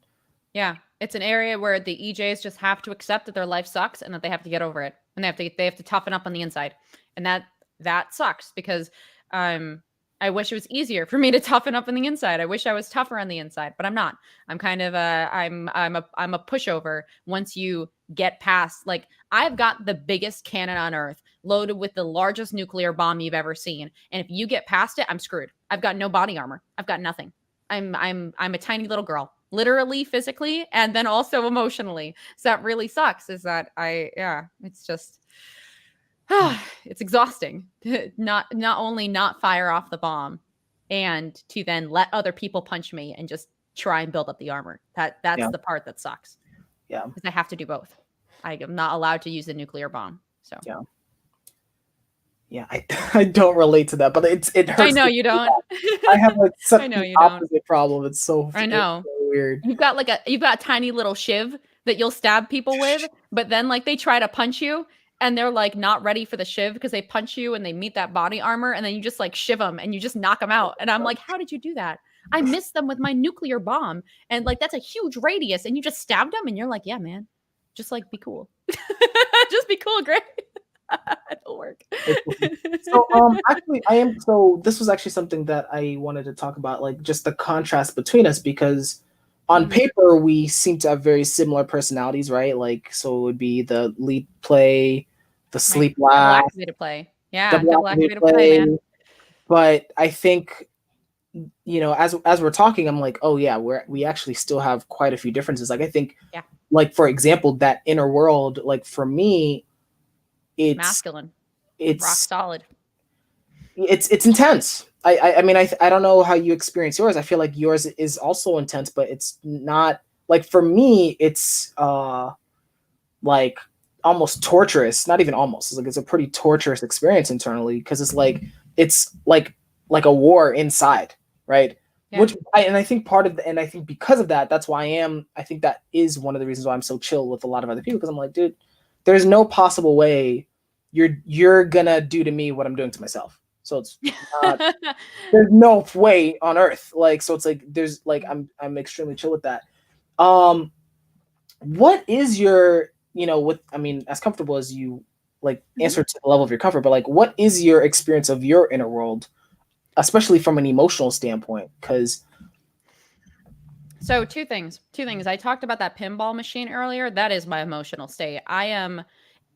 Yeah, it's an area where the EJs just have to accept that their life sucks and that they have to get over it, and they have to toughen up on the inside, and that sucks because I wish it was easier for me to toughen up on the inside. I wish I was tougher on the inside, but I'm not. I'm kind of I'm a pushover once you get past. Like I've got the biggest cannon on earth loaded with the largest nuclear bomb you've ever seen, and if you get past it, I'm screwed. I've got no body armor. I've got nothing. I'm a tiny little girl. Literally, physically, and then also emotionally. So that really sucks. Is that it's just it's exhausting to not only not fire off the bomb and to then let other people punch me and just try and build up the armor. That's the part that sucks. Yeah, because I have to do both. I am not allowed to use a nuclear bomb. So yeah, I don't relate to that, but it hurts. I know you don't. I have like such I know the you opposite don't. problem. It's so I know. It's so weird. You've got a tiny little shiv that you'll stab people with, but then like they try to punch you and they're like not ready for the shiv because they punch you and they meet that body armor and then you just like shiv them and you just knock them out. And I'm like, how did you do that? I missed them with my nuclear bomb. And like, that's a huge radius and you just stabbed them and you're like, yeah, man, just like be cool. Just be cool, Gray. It'll work. So actually this was actually something that I wanted to talk about, like just the contrast between us, because on paper we seem to have very similar personalities, right? Like, so it would be the lead play, the sleep last, double activated play. Yeah, double activated play, man. But I think, as we're talking, I'm like, oh yeah, we actually still have quite a few differences. Like I think, like for example, that inner world, like for me, it's masculine. It's rock solid. It's intense. I mean, I don't know how you experience yours. I feel like yours is also intense, but it's not like, for me, it's like almost torturous. Not even almost. It's like it's a pretty torturous experience internally because it's like a war inside, right? Yeah. I think I think because of that, that's why I think that is one of the reasons why I'm so chill with a lot of other people, because I'm like, dude, there's no possible way you're gonna do to me what I'm doing to myself. So it's not, there's no way on earth. Like, so it's like there's like I'm extremely chill with that. What is your, as comfortable as you like answer to the level of your comfort, but like what is your experience of your inner world, especially from an emotional standpoint? So two things. I talked about that pinball machine earlier. That is my emotional state.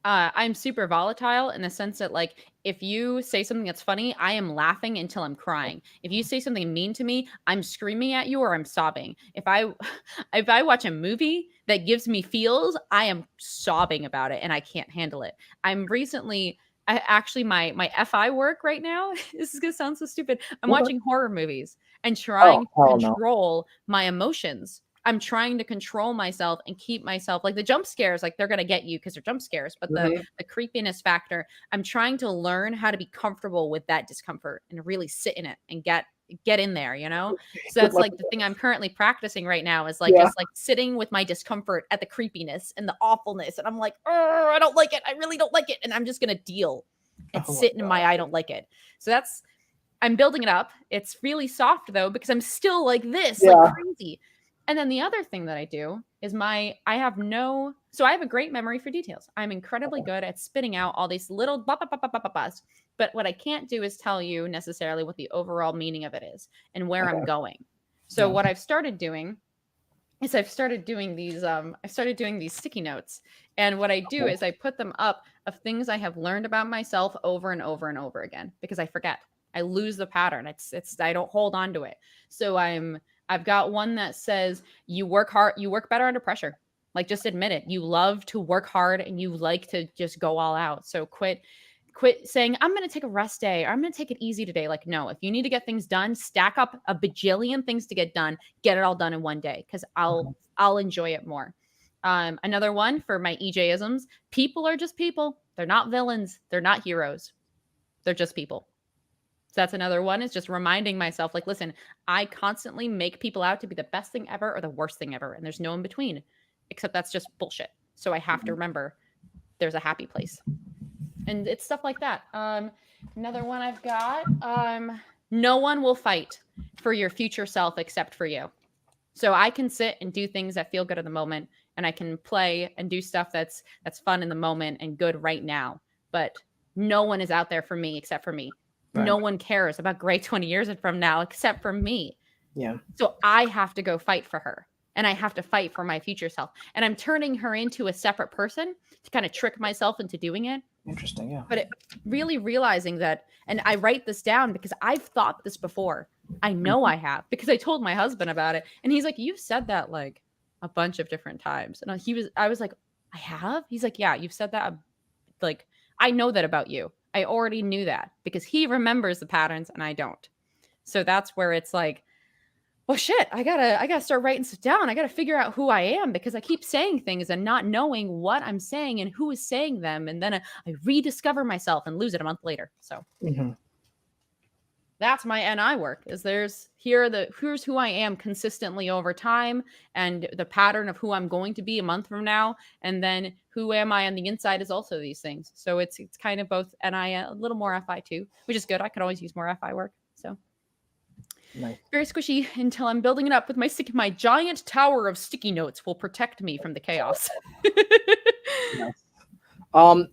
I'm super volatile in the sense that, like, if you say something that's funny, I am laughing until I'm crying. If you say something mean to me, I'm screaming at you or I'm sobbing. If I if I watch a movie that gives me feels, I am sobbing about it and I can't handle it. I'm recently actually my FI work right now, this is gonna sound so stupid. I'm Okay. watching horror movies and Oh, trying to hell no. control my emotions. I'm trying to control myself and keep myself, like, the jump scares, like, they're gonna get you because they're jump scares, but Mhm. the creepiness factor, I'm trying to learn how to be comfortable with that discomfort and really sit in it and get in there, you know? So Good that's luck like with the that. thing I'm currently practicing right now is like Yeah. just like sitting with my discomfort at the creepiness and the awfulness. And I'm like, oh, I don't like it. I really don't like it. And I'm just gonna deal and Oh my sit in my I don't like it. So that's I'm building it up. It's really soft though, because I'm still like this, like Yeah. crazy. And then the other thing that I do is I have no, so I have a great memory for details. I'm incredibly good at spitting out all these little buzz. But what I can't do is tell you necessarily what the overall meaning of it is and where I'm Okay. going. So Yeah. what I've started doing is I started doing these sticky notes. And what I do Okay. is I put them up of things I have learned about myself over and over and over again because I forget. I lose the pattern. It's I don't hold on to it. So I've got one that says you work hard, you work better under pressure. Like, just admit it. You love to work hard and you like to just go all out. So quit saying I'm going to take a rest day or I'm going to take it easy today. Like, no, if you need to get things done, stack up a bajillion things to get done, get it all done in one day because Mhm. I'll enjoy it more. Another one for my EJ-isms: people are just people. They're not villains. They're not heroes. They're just people. So that's another one, is just reminding myself, like, listen, I constantly make people out to be the best thing ever or the worst thing ever. And there's no in between, except that's just bullshit. So I have to remember there's a happy place. And it's stuff like that. Another one I've got, no one will fight for your future self except for you. So I can sit and do things that feel good in the moment, and I can play and do stuff that's fun in the moment and good right now. But no one is out there for me except for me. Right. No one cares about great 20 years from now except for me. Yeah. So I have to go fight for her, and I have to fight for my future self. And I'm turning her into a separate person to kind of trick myself into doing it. Interesting. Yeah. But really realizing that, and I write this down because I've thought this before. I know I have, because I told my husband about it, and he's like, "You've said that like a bunch of different times." And I was like, "I have?" He's like, "Yeah, you've said that. Like, I know that about you. I already knew that," because he remembers the patterns and I don't. So that's where it's like, well, shit, I gotta start writing stuff down. I gotta figure out who I am, because I keep saying things and not knowing what I'm saying and who is saying them, and then I rediscover myself and lose it a month later. So Hmm. that's my NI work. Here's who I am consistently over time, and the pattern of who I'm going to be a month from now, and then who am I on the inside is also these things. So it's kind of both NI, a little more FI too, which is good. I could always use more FI work. So Nice. very squishy until I'm building it up with my giant tower of sticky notes will protect me from the chaos. Nice.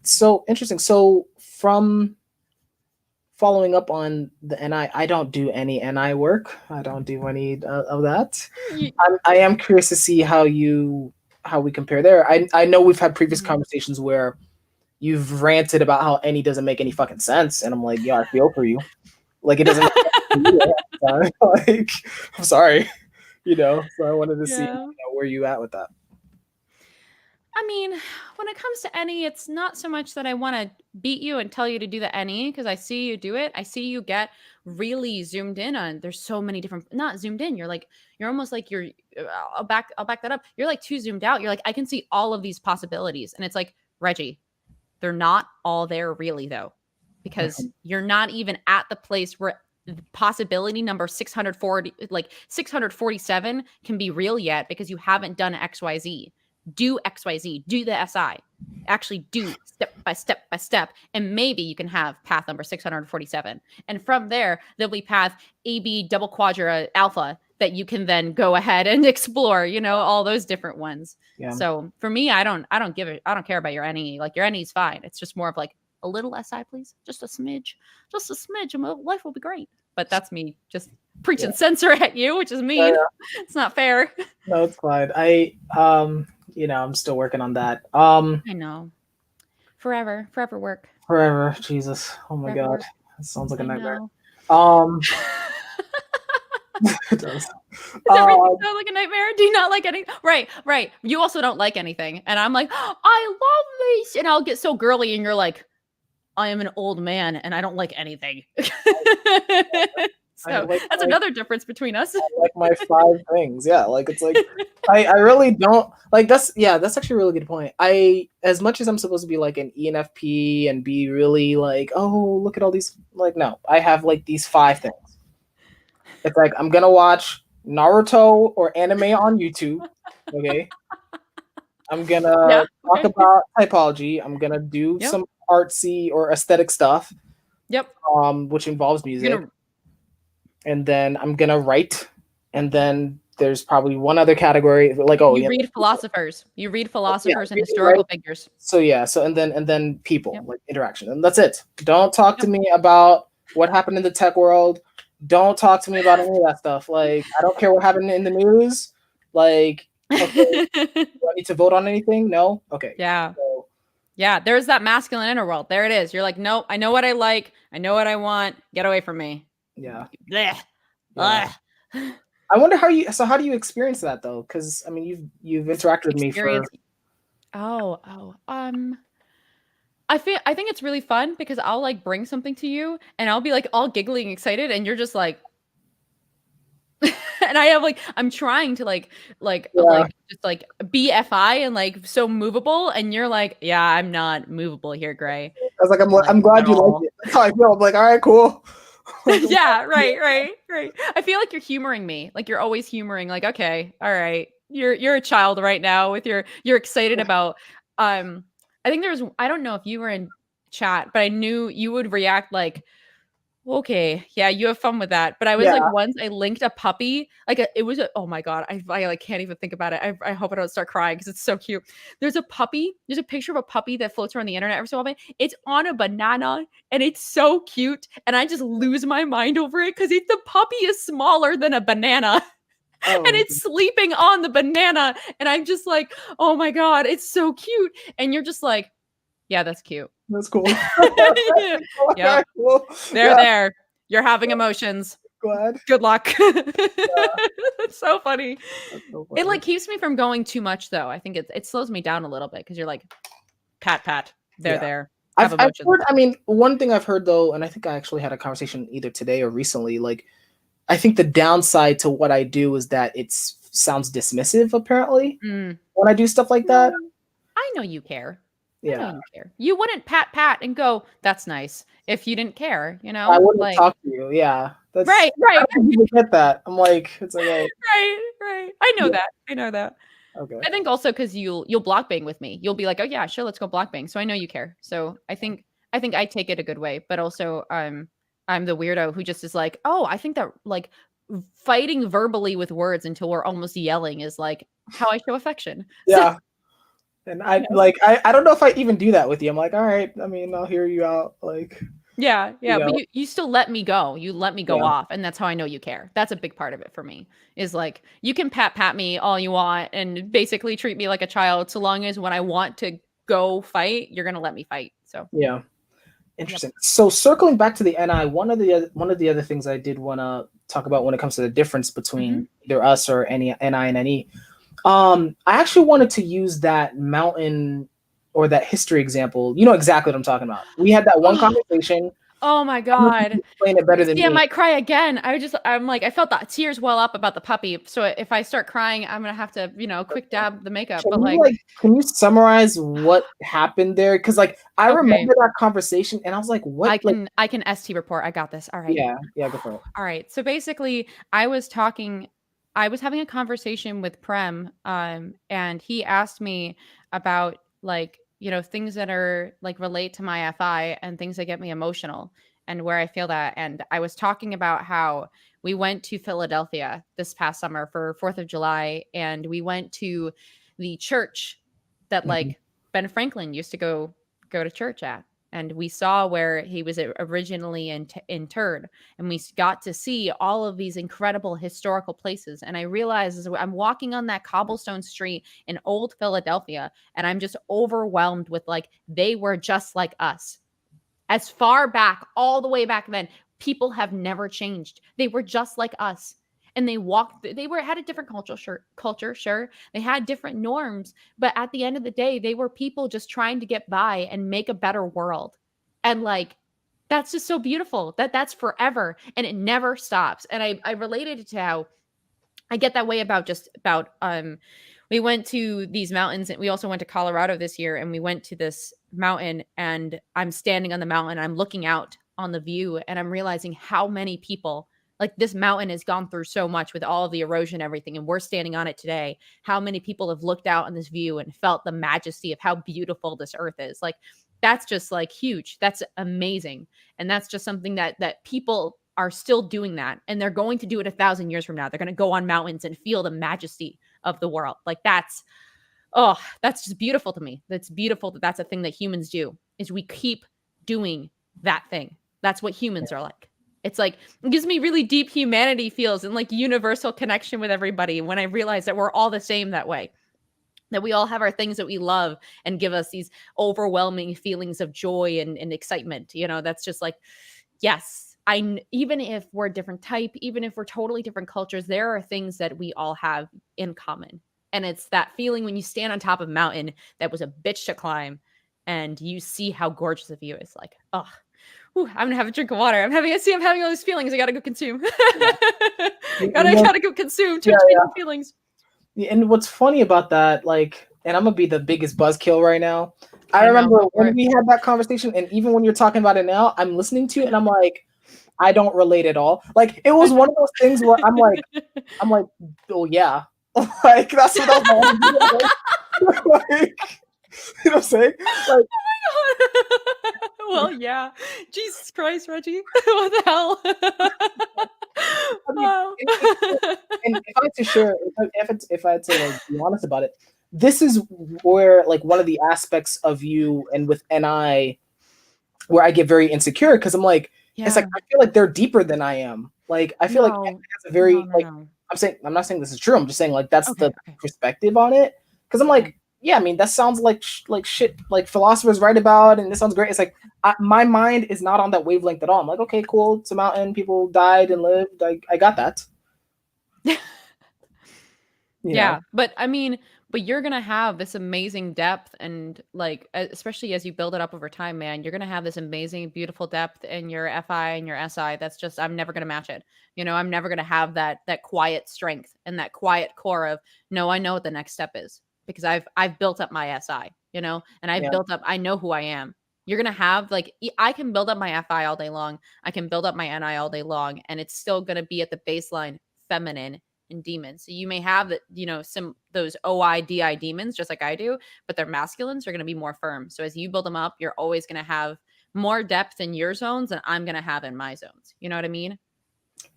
So interesting. So from following up on the NI, I don't do any NI work. I don't do any of that. I am curious to see how we compare there. I know we've had previous conversations where you've ranted about how any doesn't make any fucking sense, and I'm like, yeah, I feel for you. Like, it doesn't make sense to me. Like, I'm sorry, So I wanted to see Yeah. where you at with that. I mean, when it comes to any, it's not so much that I want to beat you and tell you to do the any, because I see you do it. I see you get really zoomed in on. There's so many different, not zoomed in. You're almost like I'll back that up. You're like too zoomed out. You're like, I can see all of these possibilities, and it's like, Reggie, they're not all there really though, because you're not even at the place where possibility number 640, like 647, can be real yet, because you haven't done XYZ. Do XYZ, do the SI, actually do step by step by step, and maybe you can have path number 647. And from there, there'll be path AB double quadra alpha that you can then go ahead and explore, all those different ones. Yeah. So for me, I don't care about your NE. Like, your NE is fine. It's just more of like a little SI, please. Just a smidge, and life will be great. But that's me just preaching censor at you, which is mean. Yeah. It's not fair. No, it's fine. I'm still working on that. I know. Forever work. Forever. Jesus. Oh my Forever God. work. That sounds like a I nightmare. know. It does. Does everything sound like a nightmare? Do you not like anything? Right. You also don't like anything. And I'm like, oh, I love this. And I'll get so girly and you're like, I am an old man and I don't like anything. I So like that's another difference between us. I like my 5 things. Yeah, like it's like I really don't like that's actually a really good point. I as much as I'm supposed to be like an ENFP and be really like, oh, look at all these like no, I have like these 5 things. It's like I'm gonna watch Naruto or anime on YouTube. Okay. I'm gonna talk about typology. I'm gonna do some artsy or aesthetic stuff. Yep. Which involves music. And then I'm gonna write, and then there's probably one other category like you read philosophers. You read philosophers and historical figures. So and then people like interaction, and that's it. Don't talk to me about what happened in the tech world. Don't talk to me about any of that stuff. Like I don't care what happened in the news. Like okay, do I need to vote on anything? No. Okay. Yeah. Yeah, there's that masculine inner world. There it is. You're like, nope, I know what I like. I know what I want. Get away from me. Yeah. Yeah. I wonder how do you experience that though? Because I mean, you've interacted with me for. I think it's really fun because I'll like bring something to you and I'll be like all giggly and excited, and you're just like, and I have like I'm trying to like just like be FI and like so movable, and you're like, yeah, I'm not movable here, Gray. I was like, I'm glad you like it. That's how I feel. I'm like, all right, cool. Yeah, right. I feel like you're humoring me. Like you're always humoring. Like, okay, all right, you're a child right now with you're excited about. I think I don't know if you were in chat, but I knew you would react like, okay, yeah, you have fun with that. But I was like, once I linked a puppy, like oh my God, I like can't even think about it. I hope I don't start crying because it's so cute. There's a picture of a puppy that floats around the internet every so often. It's on a banana and it's so cute. And I just lose my mind over it because the puppy is smaller than a banana. And it's sleeping on the banana. And I'm just like, oh my God, it's so cute. And you're just like, yeah, that's cute. That's cool. Yeah. Cool. There. You're having emotions. Glad. Good luck. That's so funny. It like keeps me from going too much though. I think it slows me down a little bit because you're like, pat. They're there. I've heard, I mean, one thing I've heard though, and I think I actually had a conversation either today or recently, like I think the downside to what I do is that it sounds dismissive apparently when I do stuff like that. I know you care. Yeah. I know you care. You wouldn't pat and go, that's nice, if you didn't care, you know? I wouldn't talk to you. Yeah. That's right. I don't even get that. I'm like, it's like right. I know that. Okay. I think also because you'll block bang with me. You'll be like, oh yeah, sure, let's go block bang. So I know you care. So I think I take it a good way, but also I'm the weirdo who just is like, oh, I think that like fighting verbally with words until we're almost yelling is like how I show affection. Yeah. And I don't know if I even do that with you. I'm like, all right, I mean, I'll hear you out. Like, yeah, but you still let me go. You let me go off, and that's how I know you care. That's a big part of it for me. Is like you can pat me all you want and basically treat me like a child, so long as when I want to go fight, you're gonna let me fight. So yeah, interesting. Yep. So circling back to the NI, one of the other things I did want to talk about when it comes to the difference between either us or any NI and NE. I actually wanted to use that mountain or that history example. You know exactly what I'm talking about. We had that one conversation. Oh my God. Explain it better than me. I might cry again. I'm like, I felt that tears well up about the puppy. So if I start crying, I'm going to have to, quick dab the makeup. Can you summarize what happened there? Cause like, I remember that conversation and I was like, what? I can ST report. I got this. All right. Yeah, go for it. All right. So basically I was having a conversation with Prem, and he asked me about like, things that are like relate to my FI and things that get me emotional and where I feel that. And I was talking about how we went to Philadelphia this past summer for 4th of July. And we went to the church that like Ben Franklin used to go to church at. and we saw where he was originally interred, and we got to see all of these incredible historical places. And I realized as I'm walking on that cobblestone street in old Philadelphia, and I'm just overwhelmed with like, they were just like us. As far back, all the way back then, people have never changed. They were just like us. And they had a different culture, sure. They had different norms, but at the end of the day, they were people just trying to get by and make a better world. And like, that's just so beautiful. That's forever, and it never stops. And I related it to how I get that way about we went to these mountains, and we also went to Colorado this year, and we went to this mountain, and I'm standing on the mountain, I'm looking out on the view, and I'm realizing how many people, like, this mountain has gone through so much with all of the erosion and everything, and we're standing on it today. How many people have looked out on this view and felt the majesty of how beautiful this earth is? Like, that's just like huge. That's amazing. And that's just something that people are still doing that, and they're going to do it 1,000 years from now. They're going to go on mountains and feel the majesty of the world. Like, that's just beautiful to me. That's beautiful that's a thing that humans do, is we keep doing that thing. That's what humans are like. It's like, it gives me really deep humanity feels and like universal connection with everybody when I realize that we're all the same that way. That we all have our things that we love and give us these overwhelming feelings of joy and excitement. That's just like, yes, even if we're a different type, even if we're totally different cultures, there are things that we all have in common. And it's that feeling when you stand on top of a mountain that was a bitch to climb, and you see how gorgeous the view is. Like, oh, I'm gonna have a drink of water. I'm having all these feelings. I gotta go consume. Gotta go consume to change the feelings. And what's funny about that, like, and I'm gonna be the biggest buzzkill right now. I remember when we had that conversation, and even when you're talking about it now, I'm listening to it and I'm like, I don't relate at all. Like, it was one of those things where I'm like, oh yeah, like that's what I was like, you know what I'm saying? Like, oh my God. Well, yeah. Jesus Christ, Reggie. What the hell? I mean, wow. And if I had to share, if I had to like be honest about it, this is where like one of the aspects of you and with NI where I get very insecure, because I'm like, it's like I feel like they're deeper than I am. Like, I feel like NI has a very like I'm not saying this is true. I'm just saying like that's the perspective on it, because I'm like, yeah, I mean, that sounds like shit, like philosophers write about, and this sounds great. It's like my mind is not on that wavelength at all. I'm like, okay, cool, it's a mountain, people died and lived. I got that. Yeah, but I mean, but you're gonna have this amazing depth, and like, especially as you build it up over time, man, you're gonna have this amazing, beautiful depth in your FI and your SI. That's just, I'm never gonna match it. I'm never gonna have that quiet strength and that quiet core of, no, I know what the next step is, because I've built up my SI, and I've built up, I know who I am. You're going to have like, I can build up my FI all day long. I can build up my NI all day long, and it's still going to be at the baseline feminine and demons. So you may have that, those OI, DI demons, just like I do, but their masculines are going to be more firm. So as you build them up, you're always going to have more depth in your zones than I'm going to have in my zones. You know what I mean?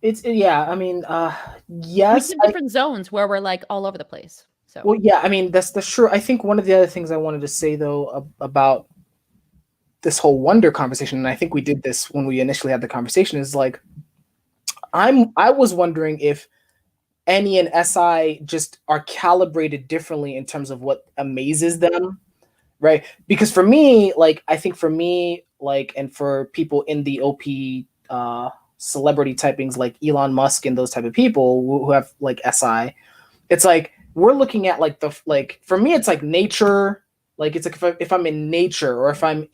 I mean, yes. We have different zones where we're like all over the place. So, well, yeah, I mean, that's true. I think one of the other things I wanted to say though about this whole wonder conversation, and I think we did this when we initially had the conversation, is like, I was wondering if NE and SI just are calibrated differently in terms of what amazes them, right? Because for me, like, I think for me, like, and for people in the OP celebrity typings like Elon Musk and those type of people who have like SI, it's like we're looking at like for me, it's like nature. Like, it's like if I'm in nature, or if I'm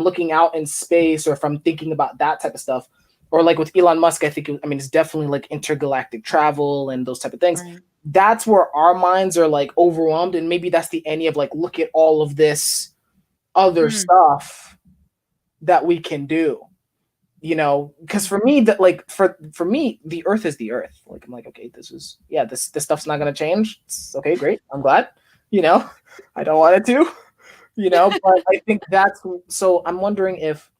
looking out in space, or if I'm thinking about that type of stuff, or like with Elon Musk, it's definitely like intergalactic travel and those type of things. Right. That's where our minds are like overwhelmed, and maybe that's the any of like, look at all of this other stuff that we can do. Because for me, that like for me, the Earth is the Earth. Like, I'm like, okay, this stuff's not gonna change. It's okay, great. I'm glad. I don't want it to. But I think so. I'm wondering if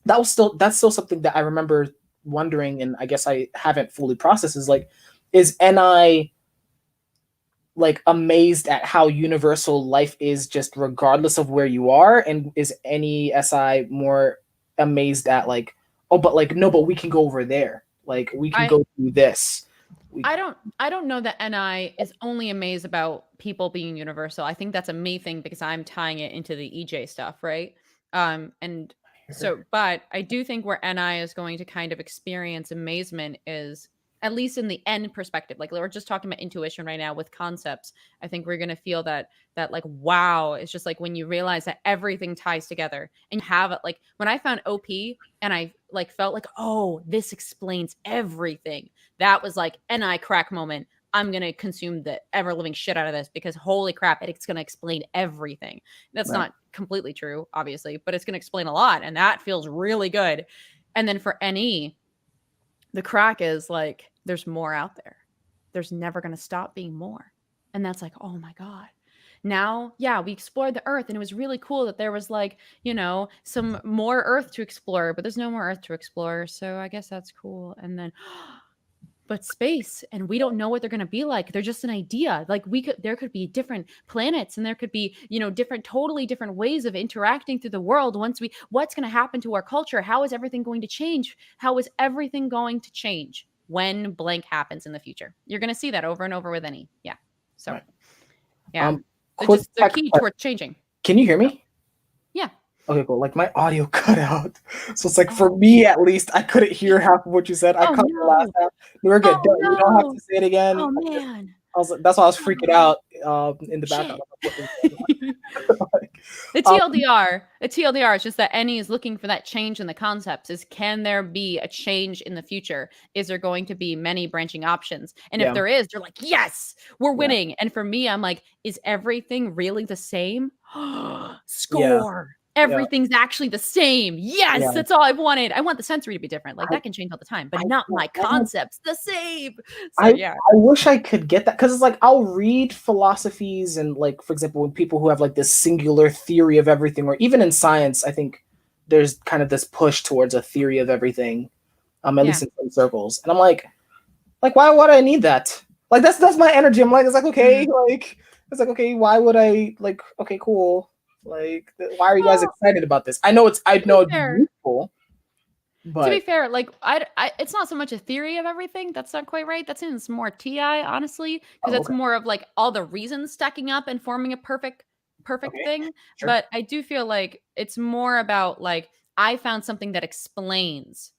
that's still something that I remember wondering, and I guess I haven't fully processed. Is like, is NI like amazed at how universal life is just regardless of where you are? And is any SI more amazed at like, oh, but like, no, but we can go over there. Like we can I go through this. I don't know that NI is only amazed about people being universal. I think that's a me thing because I'm tying it into the EJ stuff, right? And so, but I do think where NI is going to kind of experience amazement is at least in the end perspective. Like we're just talking about intuition right now with concepts. I think we're going to feel that like wow, it's just like when you realize that everything ties together and you have it. Like when I found OP and I like felt like, oh, this explains everything. That was like an eye crack moment. I'm going to consume the ever living shit out of this because holy crap, it's going to explain everything. That's not completely true, obviously, but it's going to explain a lot. And that feels really good. And then for NE, the crack is like, there's more out there. There's never going to stop being more. And that's like, oh my God. Now, yeah, we explored the earth and it was really cool that there was like, you know, some more earth to explore, but there's no more earth to explore. So I guess that's cool. And then but space, and we don't know what they're going to be like. They're just an idea. Like there could be different planets and there could be, you know, totally different ways of interacting through the world. What's going to happen to our culture? How is everything going to change? How is everything going to change when blank happens in the future? You're going to see that over and over with any. Yeah. So, yeah. They're key towards changing. Can you hear me? Yeah. Okay, cool. Like my audio cut out, so it's like for me at least, I couldn't hear half of what you said. I cut the last half. We're good. You don't have to say it again. Oh man. That's why I was freaking out in the background. The TLDR is just that NE is looking for that change in the concepts. Is can there be a change in the future? Is there going to be many branching options? And if there is, they're like, yes, we're winning. And for me, I'm like, is everything really the same? Score. Everything's actually the same. Yes, that's all I've wanted. I want the sensory to be different. Like that can change all the time, but not my concepts the same. So I wish I could get that because it's like I'll read philosophies and like, for example, when people who have like this singular theory of everything, or even in science, I think there's kind of this push towards a theory of everything, at least in some circles. And I'm like why would I need that? Like that's my energy. I'm like, it's like okay, okay, why would I like? Okay, cool. Like, why are you guys excited about this? I know it's useful, but to be fair, like it's not so much a theory of everything. That's not quite right. That seems more TI, honestly, because it's more of like all the reasons stacking up and forming a perfect thing. Sure. But I do feel like it's more about like I found something that explains.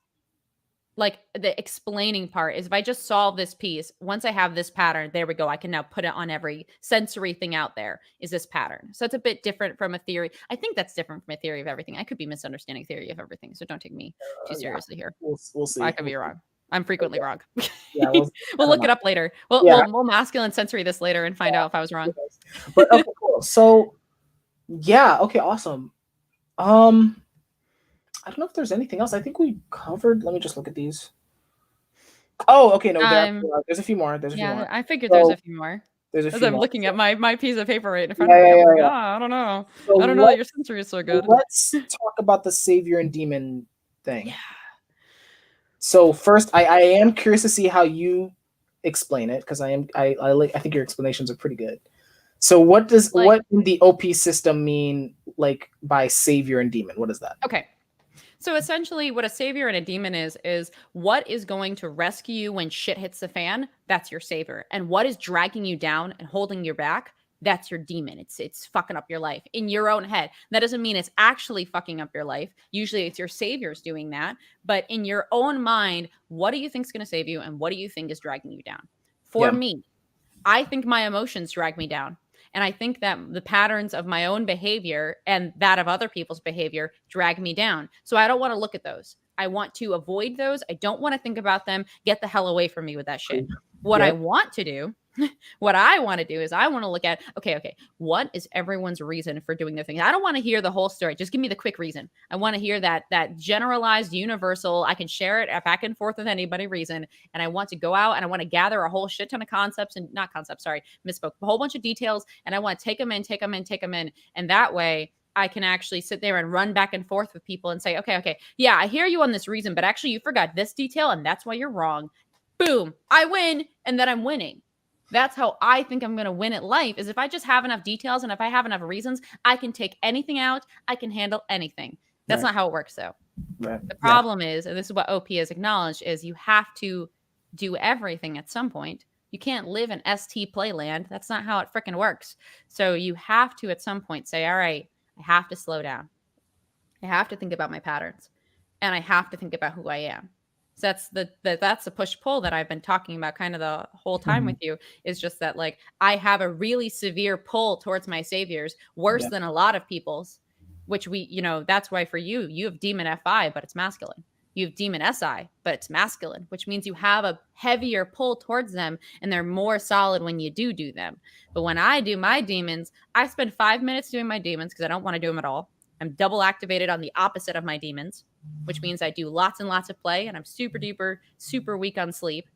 Like the explaining part is if I just solve this piece, once I have this pattern, there we go. I can now put it on every sensory thing out there is this pattern. So it's a bit different from a theory. I think that's different from a theory of everything. I could be misunderstanding theory of everything. So don't take me too seriously here. We'll see. I could be wrong. I'm frequently wrong. Yeah, we'll look it up later. We'll masculine sensory this later and find out if I was wrong. But okay, cool. So yeah, okay, awesome. I don't know if there's anything else. I think we covered. Let me just look at these. Oh, okay. No, there's a few more. There's a few more. I figured there's a few more. There's a few. As I'm looking at my piece of paper right in front of me. I'm like, I don't know. I don't know that your sensory is so good. Let's talk about the savior and demon thing. Yeah. So first, I am curious to see how you explain it because I think your explanations are pretty good. So what in the OP system mean like by savior and demon? What is that? Okay. So essentially what a savior and a demon is what is going to rescue you when shit hits the fan? That's your savior. And what is dragging you down and holding you back? That's your demon. It's fucking up your life in your own head. That doesn't mean it's actually fucking up your life. Usually it's your saviors doing that. But in your own mind, what do you think is going to save you? And what do you think is dragging you down? For me, I think my emotions drag me down. And I think that the patterns of my own behavior and that of other people's behavior drag me down. So I don't want to look at those. I want to avoid those. I don't want to think about them. Get the hell away from me with that shit. What I want to do is I want to look at, okay, what is everyone's reason for doing their thing? I don't want to hear the whole story. Just give me the quick reason. I want to hear that generalized, universal, I can share it back and forth with anybody reason. And I want to go out and I want to gather a whole shit ton of misspoke, a whole bunch of details. And I want to take them in. And that way I can actually sit there and run back and forth with people and say, okay, yeah, I hear you on this reason, but actually you forgot this detail and that's why you're wrong. Boom, I win. And then I'm winning. That's how I think I'm going to win at life, is if I just have enough details and if I have enough reasons, I can take anything out. I can handle anything. That's Right. not how it works, though. Right. The Yeah. problem is, and this is what OP has acknowledged, is you have to do everything at some point. You can't live in ST playland. That's not how it freaking works. So you have to at some point say, all right, I have to slow down. I have to think about my patterns, and I have to think about who I am. So that's the push pull that I've been talking about kind of the whole time with you, is just that, like, I have a really severe pull towards my saviors, worse than a lot of people's, which that's why for you have demon FI, but it's masculine. You have demon SI, but it's masculine, which means you have a heavier pull towards them, and they're more solid when you do them. But when I do my demons, I spend 5 minutes doing my demons because I don't want to do them at all. I'm double activated on the opposite of my demons, which means I do lots and lots of play, and I'm super duper, super weak on sleep.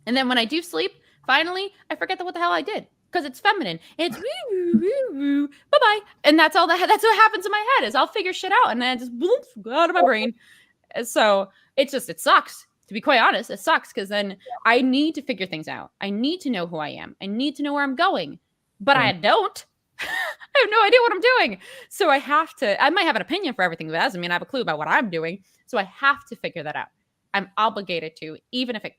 And then when I do sleep, finally, I forget what the hell I did, because it's feminine. It's woo, woo, woo, woo, bye-bye. And that's all that's what happens in my head, is I'll figure shit out, and then I just bloop, go out of my brain. So it sucks. To be quite honest, it sucks, because then I need to figure things out. I need to know who I am. I need to know where I'm going. But I don't. I have no idea what I'm doing. So I might have an opinion for everything, but that doesn't mean I have a clue about what I'm doing. So I have to figure that out. I'm obligated to, even if it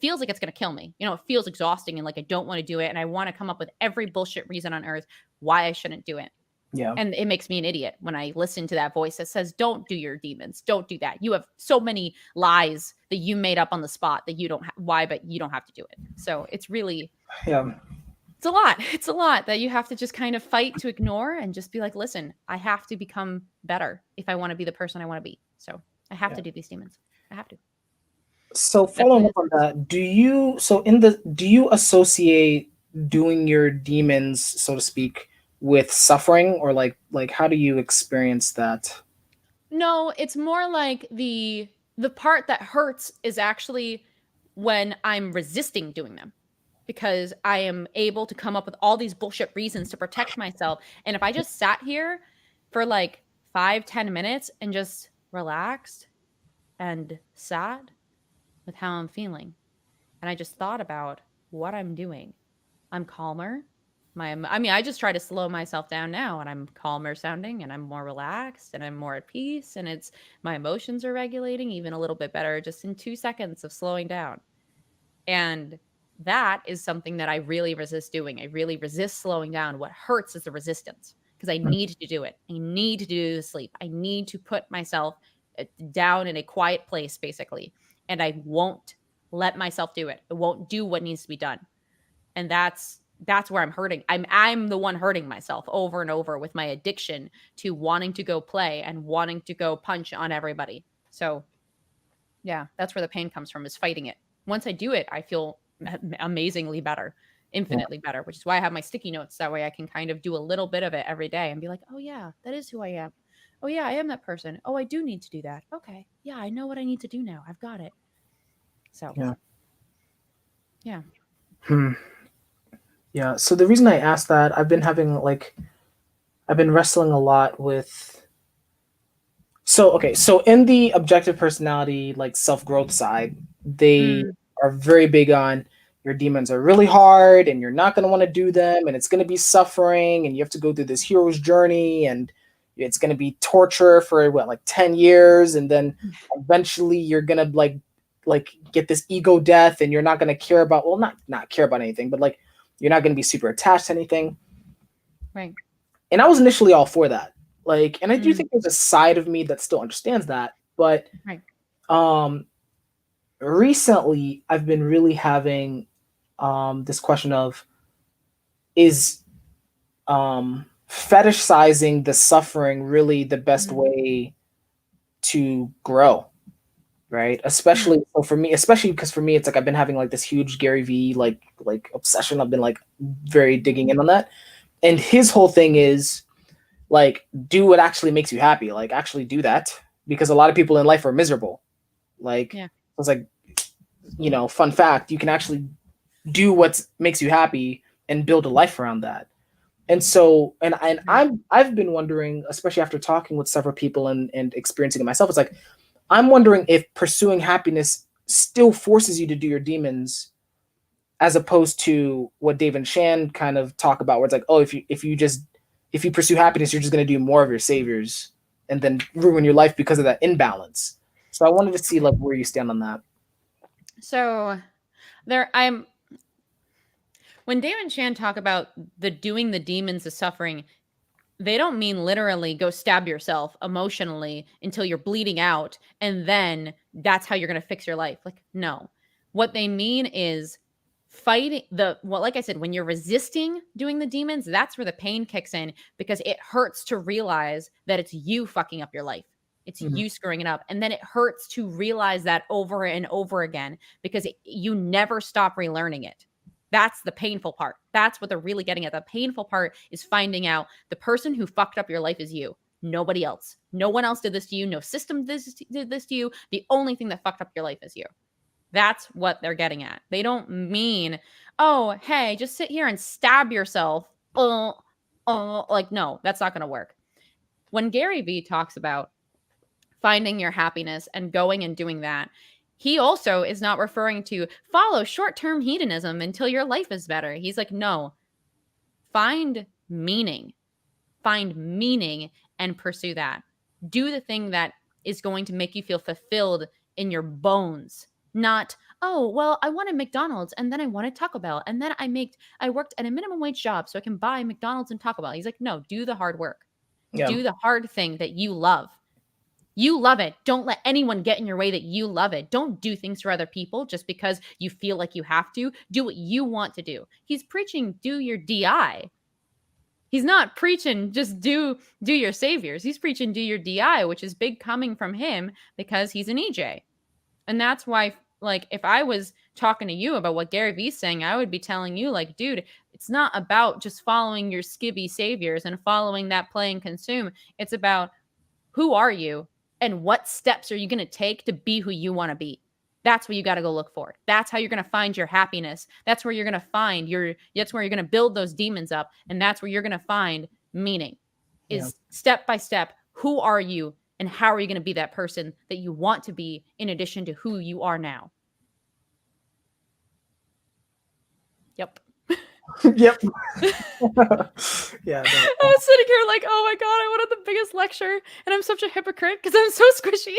feels like it's going to kill me. It feels exhausting, and like I don't want to do it. And I want to come up with every bullshit reason on earth why I shouldn't do it. Yeah. And it makes me an idiot when I listen to that voice that says, don't do your demons. Don't do that. You have so many lies that you made up on the spot that you don't but you don't have to do it. So it's really, it's a lot. It's a lot that you have to just kind of fight to ignore, and just be like, listen, I have to become better if I want to be the person I want to be. So I have to do these demons. I have to. So following up on that, do you associate doing your demons, so to speak, with suffering, or like how do you experience that? No, it's more like the part that hurts is actually when I'm resisting doing them, because I am able to come up with all these bullshit reasons to protect myself. And if I just sat here for like 5-10 minutes and just relaxed and sat with how I'm feeling, and I just thought about what I'm doing, I'm calmer. I just try to slow myself down now, and I'm calmer sounding, and I'm more relaxed, and I'm more at peace, and my emotions are regulating even a little bit better just in 2 seconds of slowing down. And that is something that I really resist doing. I really resist slowing down. What hurts is the resistance, because I need to do it. I need to do the sleep. I need to put myself down in a quiet place, basically. And I won't let myself do it. I won't do what needs to be done. And that's where I'm hurting. I'm the one hurting myself over and over with my addiction to wanting to go play and wanting to go punch on everybody. So yeah, that's where the pain comes from, is fighting it. Once I do it, I feel amazingly better, infinitely better, which is why I have my sticky notes. That way I can kind of do a little bit of it every day and be like, oh yeah, that is who I am. Oh yeah, I am that person. Oh, I do need to do that. Okay. Yeah, I know what I need to do now. I've got it. So yeah. Yeah. So the reason I asked that, I've been wrestling a lot with. So in the objective personality, like self-growth side, they are very big on your demons are really hard, and you're not going to want to do them, and it's going to be suffering, and you have to go through this hero's journey, and it's going to be torture for 10 years, and then eventually you're going to like get this ego death, and you're not going to care about, well, not care about anything, but like you're not going to be super attached to anything. Right. And I was initially all for that. And I do think there's a side of me that still understands that, but recently I've been really having this question of, is fetishizing the suffering really the best way to grow, right? Especially because for me it's like I've been having like this huge Gary V like obsession. I've been like very digging in on that, and his whole thing is like, do what actually makes you happy. Like, actually do that, because a lot of people in life are miserable. It's like, fun fact, you can actually do what makes you happy and build a life around that. And so, I've been wondering, especially after talking with several people and experiencing it myself, it's like, I'm wondering if pursuing happiness still forces you to do your demons as opposed to what Dave and Shan kind of talk about, where it's like, oh, if you pursue happiness, you're just going to do more of your saviors and then ruin your life because of that imbalance. So I wanted to see like where you stand on that. So when Dave and Shan talk about doing the demons of suffering, they don't mean literally go stab yourself emotionally until you're bleeding out and then that's how you're going to fix your life. Like, no. What they mean is fighting like I said, when you're resisting doing the demons, that's where the pain kicks in, because it hurts to realize that it's you fucking up your life. It's you screwing it up. And then it hurts to realize that over and over again, because you never stop relearning it. That's the painful part. That's what they're really getting at. The painful part is finding out the person who fucked up your life is you. Nobody else. No one else did this to you. No system did this to you. The only thing that fucked up your life is you. That's what they're getting at. They don't mean, oh, hey, just sit here and stab yourself. Like, no, that's not going to work. When Gary Vee talks about finding your happiness and going and doing that, he also is not referring to follow short-term hedonism until your life is better. He's like, no, find meaning and pursue that. Do the thing that is going to make you feel fulfilled in your bones. Not, oh, well, I wanted McDonald's and then I wanted Taco Bell and then I worked at a minimum wage job so I can buy McDonald's and Taco Bell. He's like, no, do the hard work. Yeah. Do the hard thing that you love. You love it. Don't let anyone get in your way that you love it. Don't do things for other people just because you feel like you have to. Do what you want to do. He's preaching, do your DI. He's not preaching just do your saviors. He's preaching do your DI, which is big coming from him because he's an EJ. And that's why, like, if I was talking to you about what Gary Vee's saying, I would be telling you, like, dude, it's not about just following your skibby saviors and following that play and consume. It's about who are you and what steps are you going to take to be who you want to be. That's what you got to go look for. That's how you're going to find your happiness. That's where you're going to find that's where you're going to build those demons up. And that's where you're going to find meaning is step by step. Who are you and how are you going to be that person that you want to be in addition to who you are now? Yep. Yep. Yeah. I was sitting here like, oh my God, I wanted the biggest lecture and I'm such a hypocrite because I'm so squishy.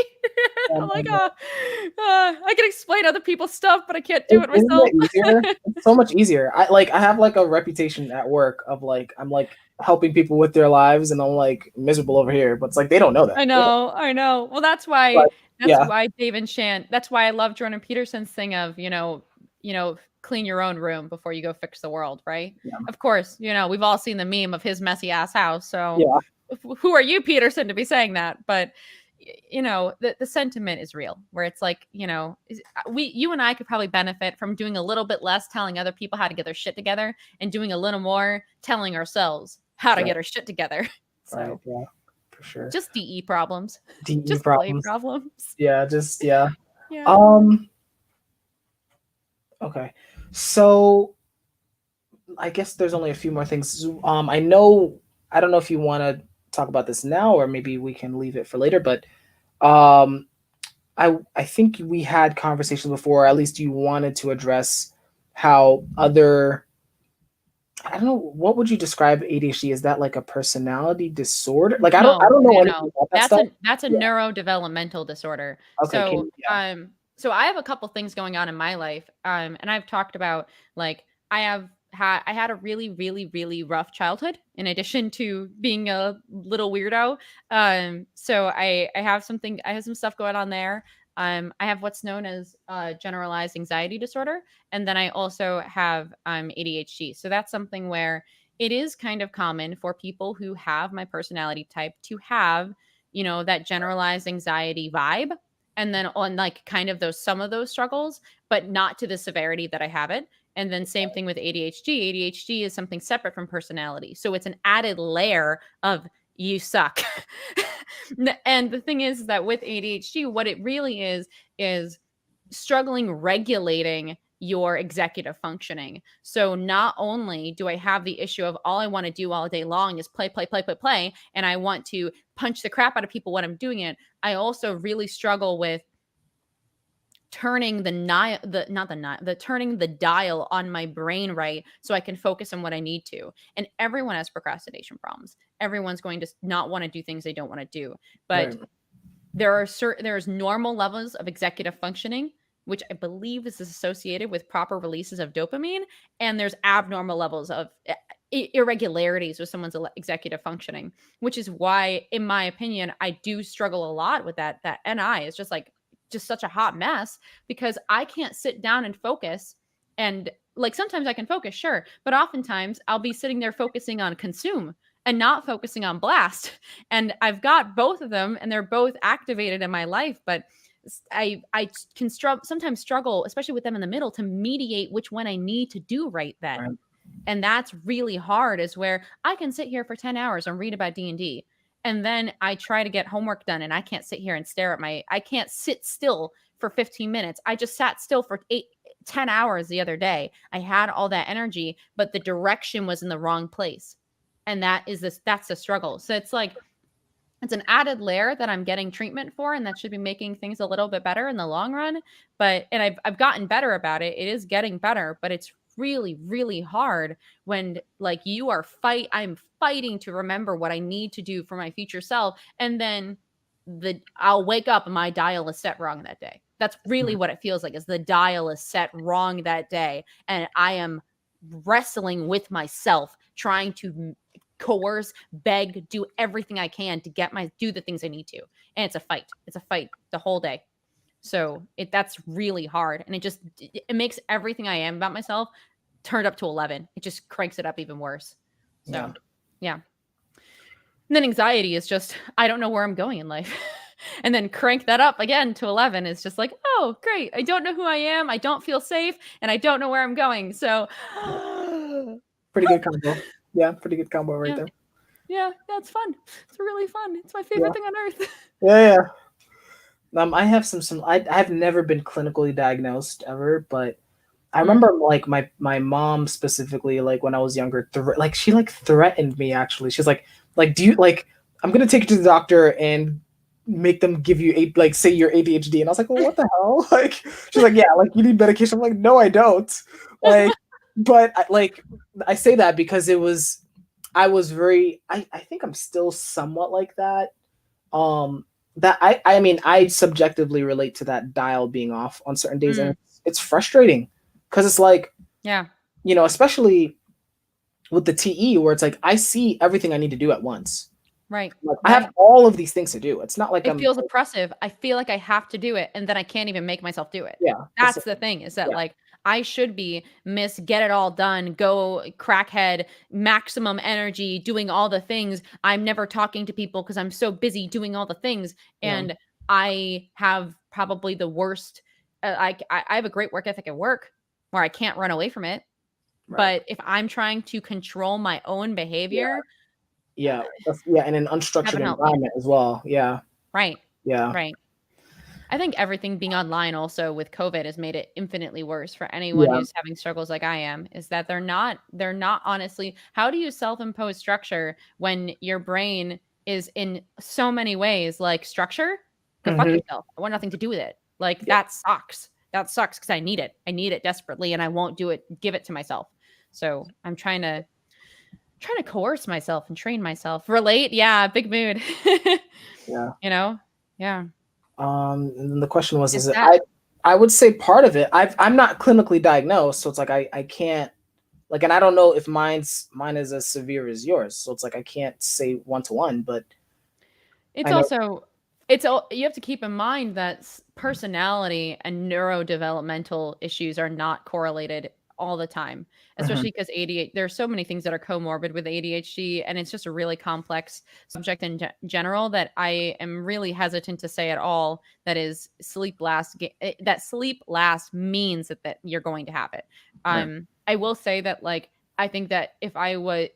I'm like, I can explain other people's stuff, but I can't do it myself. It's so much easier. I have like a reputation at work of like, I'm like helping people with their lives and I'm like miserable over here, but it's like, they don't know that. I know. Well, that's why, why Dave and Shan, that's why I love Jordan Peterson's thing of, clean your own room before you go fix the world, right? Yeah. Of course, we've all seen the meme of his messy ass house. So who are you, Peterson, to be saying that? But the sentiment is real, where it's like, you and I could probably benefit from doing a little bit less telling other people how to get their shit together and doing a little more telling ourselves how to get our shit together. So right, yeah, for sure. Just DE problems. Just problems. Yeah, yeah. Okay. So I guess there's only a few more things. I don't know if you want to talk about this now or maybe we can leave it for later, but I think we had conversations before, or at least you wanted to address how other, I don't know, what would you describe ADHD? Is that like a personality disorder? Like, I don't know anything about that stuff. That's a neurodevelopmental disorder. Okay. So I have a couple things going on in my life. And I've talked about, like, I had a really, really, really rough childhood in addition to being a little weirdo. So I have some stuff going on there. I have what's known as generalized anxiety disorder. And then I also have ADHD. So that's something where it is kind of common for people who have my personality type to have, that generalized anxiety vibe. And then on like kind of some of those struggles, but not to the severity that I have it. And then same thing with ADHD. ADHD is something separate from personality. So it's an added layer of you suck. And the thing is that with ADHD, what it really is struggling regulating your executive functioning. So not only do I have the issue of all I want to do all day long is play, and I want to punch the crap out of people when I'm doing it, I also really struggle with turning turning the dial on my brain right so I can focus on what I need to. And everyone has procrastination problems. Everyone's going to not want to do things they don't want to do. But Right. there's normal levels of executive functioning, which I believe is associated with proper releases of dopamine, and there's abnormal levels of irregularities with someone's executive functioning, which is why, in my opinion, I do struggle a lot with that. That NI is just such a hot mess because I can't sit down and focus. And like sometimes I can focus, sure, but oftentimes I'll be sitting there focusing on consume and not focusing on blast. And I've got both of them and they're both activated in my life, but I can sometimes struggle, especially with them in the middle, to mediate which one I need to do right then. Right. And that's really hard, is where I can sit here for 10 hours and read about D&D. And then I try to get homework done and I can't sit here and I can't sit still for 15 minutes. I just sat still for 10 hours the other day. I had all that energy, but the direction was in the wrong place. And that's the struggle. So it's like, it's an added layer that I'm getting treatment for, and that should be making things a little bit better in the long run. And I've gotten better about it. It is getting better, but it's really, really hard when like I'm fighting to remember what I need to do for my future self. And then I'll wake up and my dial is set wrong that day. That's really what it feels like, is the dial is set wrong that day. And I am wrestling with myself, trying to coerce, beg, do everything I can to do the things I need to. And it's a fight. It's a fight the whole day. So that's really hard. And it makes everything I am about myself turned up to 11. It just cranks it up even worse. So yeah. And then anxiety is just, I don't know where I'm going in life. And then crank that up again to 11 is just like, oh, great. I don't know who I am. I don't feel safe. And I don't know where I'm going. So pretty good combo. Yeah, pretty good combo right there. Yeah, that's fun. It's really fun. It's my favorite thing on earth. Yeah. I have I have never been clinically diagnosed ever, but I remember like my mom specifically, like when I was younger, she like threatened me actually. She's like, do you like, I'm gonna take you to the doctor and make them give you say you're ADHD. And I was like, well, what the hell? Like, she's like, yeah, like you need medication. I'm like, no, I don't. Like, but I say that because I think I'm still somewhat like that. That I mean, I subjectively relate to that dial being off on certain days, and it's frustrating because it's like, especially with the TE where it's like I see everything I need to do at once. Right. Like, I have all of these things to do. It's not like it feels oppressive. I feel like I have to do it, and then I can't even make myself do it. Yeah. That's the thing, is that like I should be Miss Get It All Done, go crackhead, maximum energy, doing all the things. I'm never talking to people because I'm so busy doing all the things. And I have probably the worst. I have a great work ethic at work where I can't run away from it. Right. But if I'm trying to control my own behavior. Yeah, in an unstructured environment as well. Yeah. Right. Yeah. Right. I think everything being online also with COVID has made it infinitely worse for anyone who's having struggles like I am, is that they're not honestly, how do you self-impose structure when your brain is in so many ways like structure? Go fuck yourself. I want nothing to do with it. Like that sucks. That sucks because I need it. I need it desperately and I won't give it to myself. So I'm trying to coerce myself and train myself. Relate? Yeah, big mood. Yeah. Yeah. And then the question was, is it? I would say part of it. I'm not clinically diagnosed, so it's like I can't and I don't know if mine is as severe as yours. So it's like I can't say 1-to-1, but it's also you have to keep in mind that personality and neurodevelopmental issues are not correlated all the time, especially because ADHD, there's so many things that are comorbid with ADHD, and it's just a really complex subject in general that I am really hesitant to say at all that is sleep last means that you're going to have it. I will say that I think that I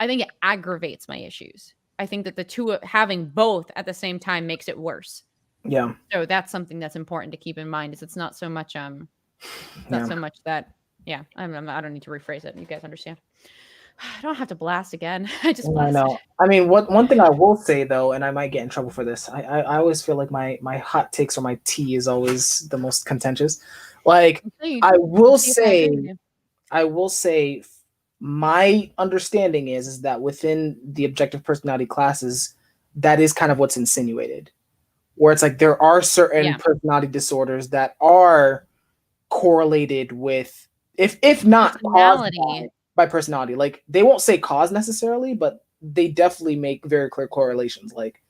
think it aggravates my issues. I think that the two having both at the same time makes it worse. Yeah. So that's something that's important to keep in mind, is it's not so much so much that. Yeah, I don't need to rephrase it. You guys understand. I don't have to blast again. I just I blasted. know. I mean, one thing I will say though, and I might get in trouble for this, I always feel like my hot takes or my tea is always the most contentious. Like We'll see. I We'll will see if I agree with say, you. I will say, my understanding is that within the objective personality classes, that is kind of what's insinuated, where it's like there are certain Yeah. personality disorders that are correlated with, if not caused Personality. by personality. Like they won't say cause necessarily, but they definitely make very clear correlations. Like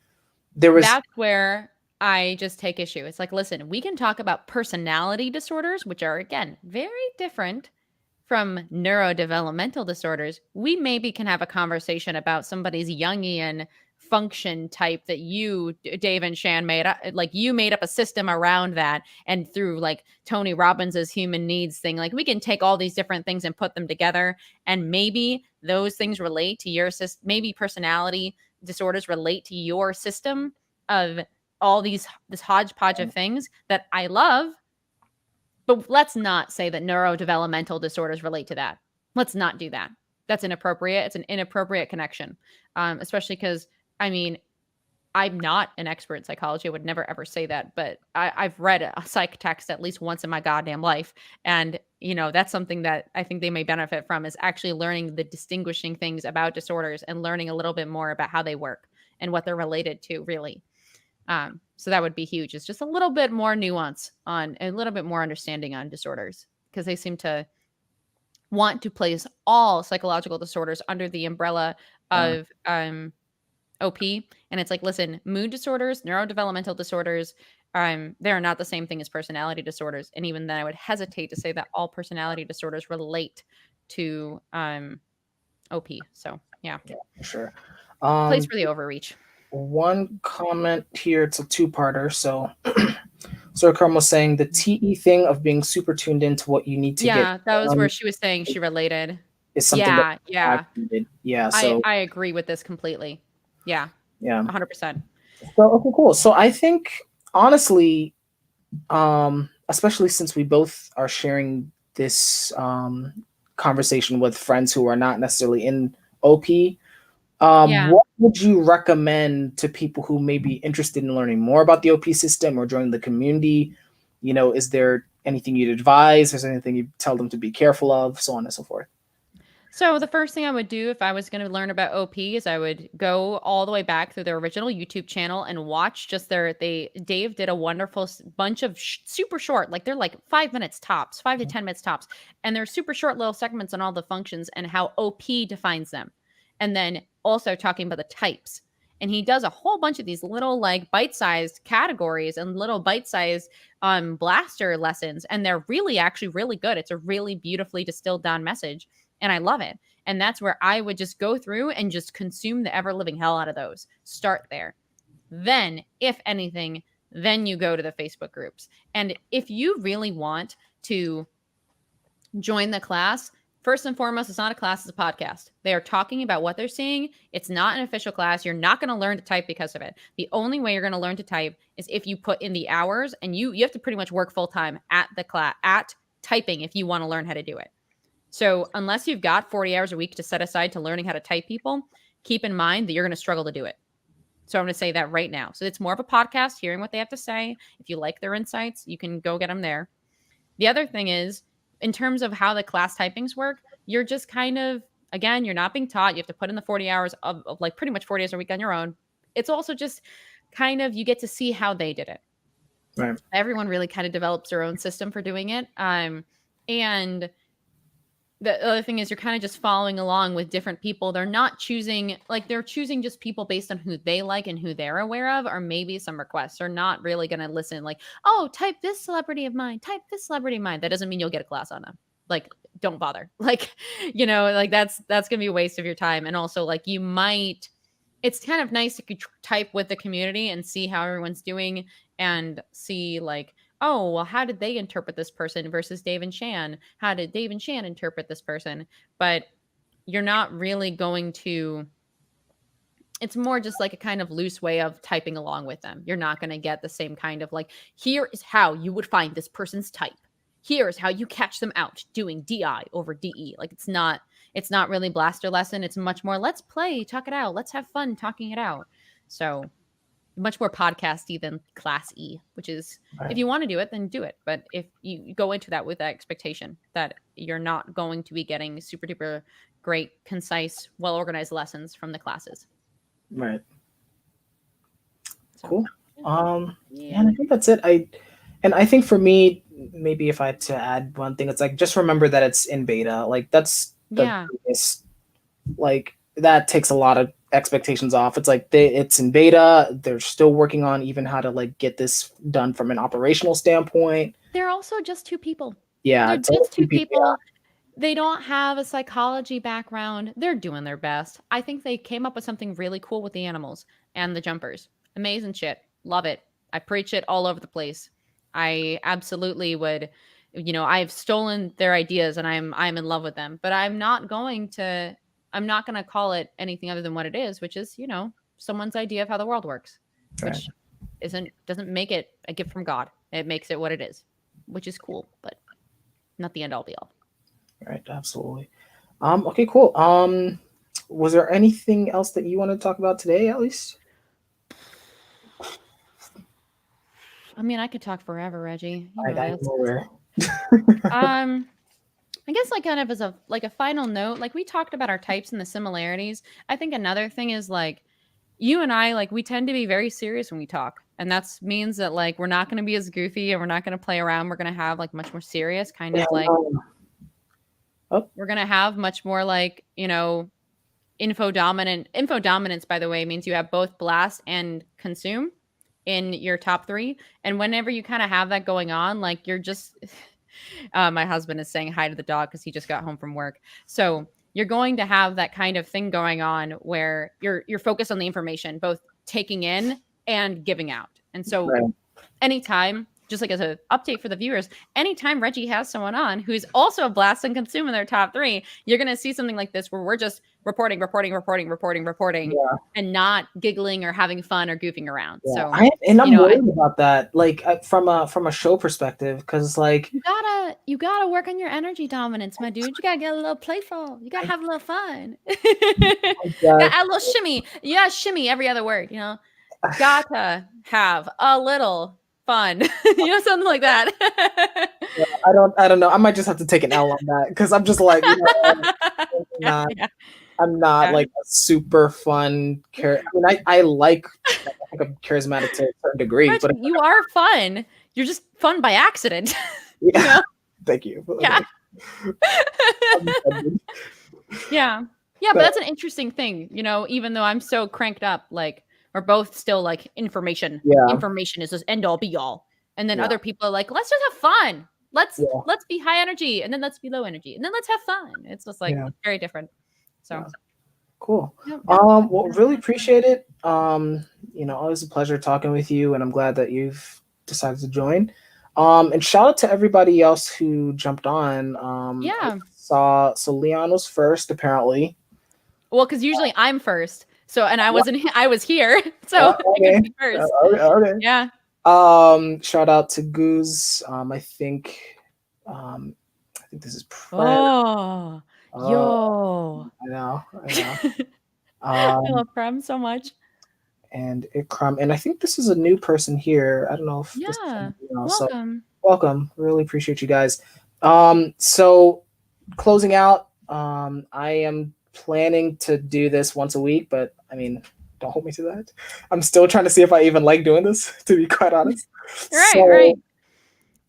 there was, That's where I just take issue. It's like, listen, we can talk about personality disorders, which are, again, very different from neurodevelopmental disorders. We maybe can have a conversation about somebody's Jungian function type that you, Dave and Shan, made up. Like you made up a system around that, and through like Tony Robbins's human needs thing, like we can take all these different things and put them together, and maybe those things relate to your system. Maybe personality disorders relate to your system of all this hodgepodge of things that I love. But let's not say that neurodevelopmental disorders relate to that. Let's not do that. That's inappropriate. It's an inappropriate connection, especially because, I mean, I'm not an expert in psychology. I would never ever say that, but I've read a psych text at least once in my goddamn life, and that's something that I think they may benefit from, is actually learning the distinguishing things about disorders and learning a little bit more about how they work and what they're related to, really. So that would be huge. It's just a little bit more nuance on, a little bit more understanding on disorders, because they seem to want to place all psychological disorders under the umbrella of OP. And it's like, listen, mood disorders, neurodevelopmental disorders, they're not the same thing as personality disorders. And even then I would hesitate to say that all personality disorders relate to OP. So yeah, for sure. place for the overreach. One comment here, it's a two-parter. So Sir Kerm was saying the TE thing of being super tuned into what you need to get Yeah, that was where done she was saying she related. is something that Yeah, yeah. needed. Yeah, I so I agree with this completely. Yeah, yeah. 100%. So okay, cool. So I think honestly, especially since we both are sharing this conversation with friends who are not necessarily in OP, Yeah. what would you recommend to people who may be interested in learning more about the OP system or joining the community? Is there anything you'd advise? Is there anything you'd tell them to be careful of, so on and so forth? So the first thing I would do if I was going to learn about OP is I would go all the way back through their original YouTube channel and watch just Dave did a wonderful bunch of super short, like they're like 5 minutes tops, 5 to 10 minutes tops. And they're super short little segments on all the functions and how OP defines them. And then also talking about the types. And he does a whole bunch of these little like bite-sized categories and little bite-sized blaster lessons. And they're really actually really good. It's a really beautifully distilled down message. And I love it. And that's where I would just go through and just consume the ever living hell out of those. Start there. Then, if anything, then you go to the Facebook groups. And if you really want to join the class, first and foremost, it's not a class, it's a podcast. They are talking about what they're seeing. It's not an official class. You're not going to learn to type because of it. The only way you're going to learn to type is if you put in the hours, and you have to pretty much work full time at the class, at typing, if you want to learn how to do it. So unless you've got 40 hours a week to set aside to learning how to type people, keep in mind that you're going to struggle to do it. So I'm going to say that right now. So it's more of a podcast, hearing what they have to say. If you like their insights, you can go get them there. The other thing is, in terms of how the class typings work, you're just kind of, again, you're not being taught. You have to put in the 40 hours of like pretty much 40 hours a week on your own. It's also just kind of, you get to see how they did it. Right. Everyone really kind of develops their own system for doing it. And the other thing is, you're kind of just following along with different people. They're not choosing, like they're choosing just people based on who they like and who they're aware of, or maybe some requests. They're not really going to listen like, oh, type this celebrity of mine, type this celebrity of mine. That doesn't mean you'll get a class on them. Like, don't bother. Like, like that's going to be a waste of your time. And also like it's kind of nice to type with the community and see how everyone's doing and see like, oh, well, how did they interpret this person versus Dave and Shan? How did Dave and Shan interpret this person? But you're not really going to, it's more just like a kind of loose way of typing along with them. You're not going to get the same kind of like, here is how you would find this person's type. here's how you catch them out doing DI over DE. Like it's not really blaster lesson. It's much more let's play, talk it out. Let's have fun talking it out. So much more podcasty than class E, which is if you want to do it, then do it. But if you go into that with that expectation that you're not going to be getting super duper great, concise, well-organized lessons from the classes. Right. So, cool. Yeah, and I think that's it. I think for me, maybe if I had to add one thing, it's like just remember that it's in beta. Like that's the biggest, like that takes a lot of expectations off. It's like it's in beta. They're still working on even how to like get this done from an operational standpoint. They're also just 2 people. Yeah, they're just 2 people. Yeah. They don't have a psychology background. They're doing their best. I think they came up with something really cool with the animals and the jumpers. Amazing shit. Love it. I preach it all over the place. I absolutely would, I've stolen their ideas and I'm in love with them, but I'm not going to call it anything other than what it is, which is, someone's idea of how the world works, which doesn't make it a gift from God. It makes it what it is, which is cool, but not the end all be all. Right. Absolutely. Okay, cool. Was there anything else that you want to talk about today, at least? I mean, I could talk forever, Reggie. I know. I guess like kind of as a final note, like we talked about our types and the similarities. I think another thing is like you and I, like we tend to be very serious when we talk. And that means that like we're not going to be as goofy and we're not going to play around. We're going to have like much more serious kind of like we're going to have much more like, info dominant. Info dominance, by the way, means you have both blast and consume in your top 3. And whenever you kind of have that going on, like you're just my husband is saying hi to the dog because he just got home from work. So you're going to have that kind of thing going on where you're focused on the information, both taking in and giving out. And so anytime, just like as an update for the viewers, anytime Reggie has someone on who's also a blast and consume in their top 3, you're going to see something like this where we're just reporting, and not giggling or having fun or goofing around. Yeah. So I'm worried about that, like from a show perspective, because like you gotta work on your energy dominance, my dude. You gotta get a little playful. You gotta have a little fun. Gotta add a little shimmy. Yeah, shimmy every other word. Gotta have a little fun. Something like that. I don't know. I might just have to take an L on that because I'm just like, I'm not like a super fun character. I mean, I think I'm charismatic to a certain degree, Reggie, but you are fun. You're just fun by accident. Yeah. Thank you. Yeah. Yeah, but that's an interesting thing. Even though I'm so cranked up, like we're both still like information. Yeah. Information is just end all be all, and then other people are like, let's just have fun. Let's be high energy, and then let's be low energy, and then let's have fun. It's just like very different. So cool. Well, really appreciate it. Always a pleasure talking with you, and I'm glad that you've decided to join. And shout out to everybody else who jumped on. So Leon was first, apparently. Well, because usually I'm first. So, and I was here. So I could be first. Okay. Yeah. Shout out to Goose. I think this is Prem. Yo. I know. I love Prem so much. And Ikram, and I think this is a new person here. I don't know if welcome. So, welcome. Really appreciate you guys. So closing out, I am planning to do this once a week, but I mean, don't hold me to that. I'm still trying to see if I even like doing this, to be quite honest. Right.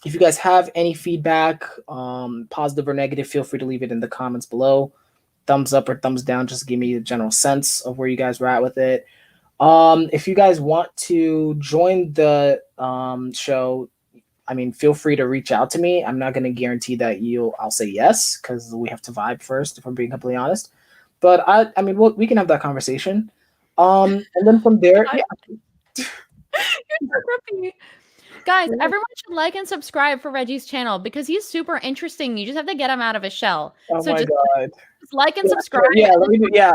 If you guys have any feedback, positive or negative, feel free to leave it in the comments below. Thumbs up or thumbs down, just give me a general sense of where you guys were at with it. If you guys want to join the show, I mean, feel free to reach out to me. I'm not going to guarantee that I'll say yes, because we have to vibe first, if I'm being completely honest. But I mean, we can have that conversation. And then from there, You're so grippy. Guys, everyone should like and subscribe for Reggie's channel because he's super interesting. You just have to get him out of his shell. Oh so my God. Just like and subscribe. Yeah,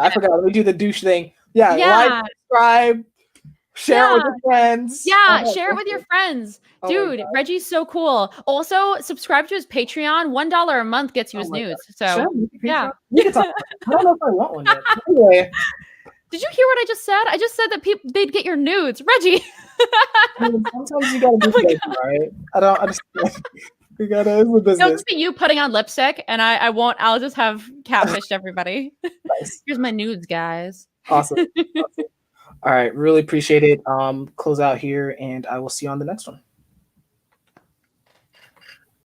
I forgot. Let me do the douche thing. Yeah. Like, subscribe. Share it with your friends. Yeah, share it with your friends. Oh Dude, Reggie's so cool. Also, subscribe to his Patreon. $1 a month gets you his nudes. So, yeah. We can talk about it. I don't know if I want one yet. Anyway. Did you hear what I just said? I just said that they'd get your nudes. Reggie. Sometimes you gotta do things, right? I just we gotta, it's a business. It'll just be you putting on lipstick, and I'll just have catfished everybody. Nice. Here's my nudes, guys. Awesome. All right, really appreciate it. Close out here, and I will see you on the next one.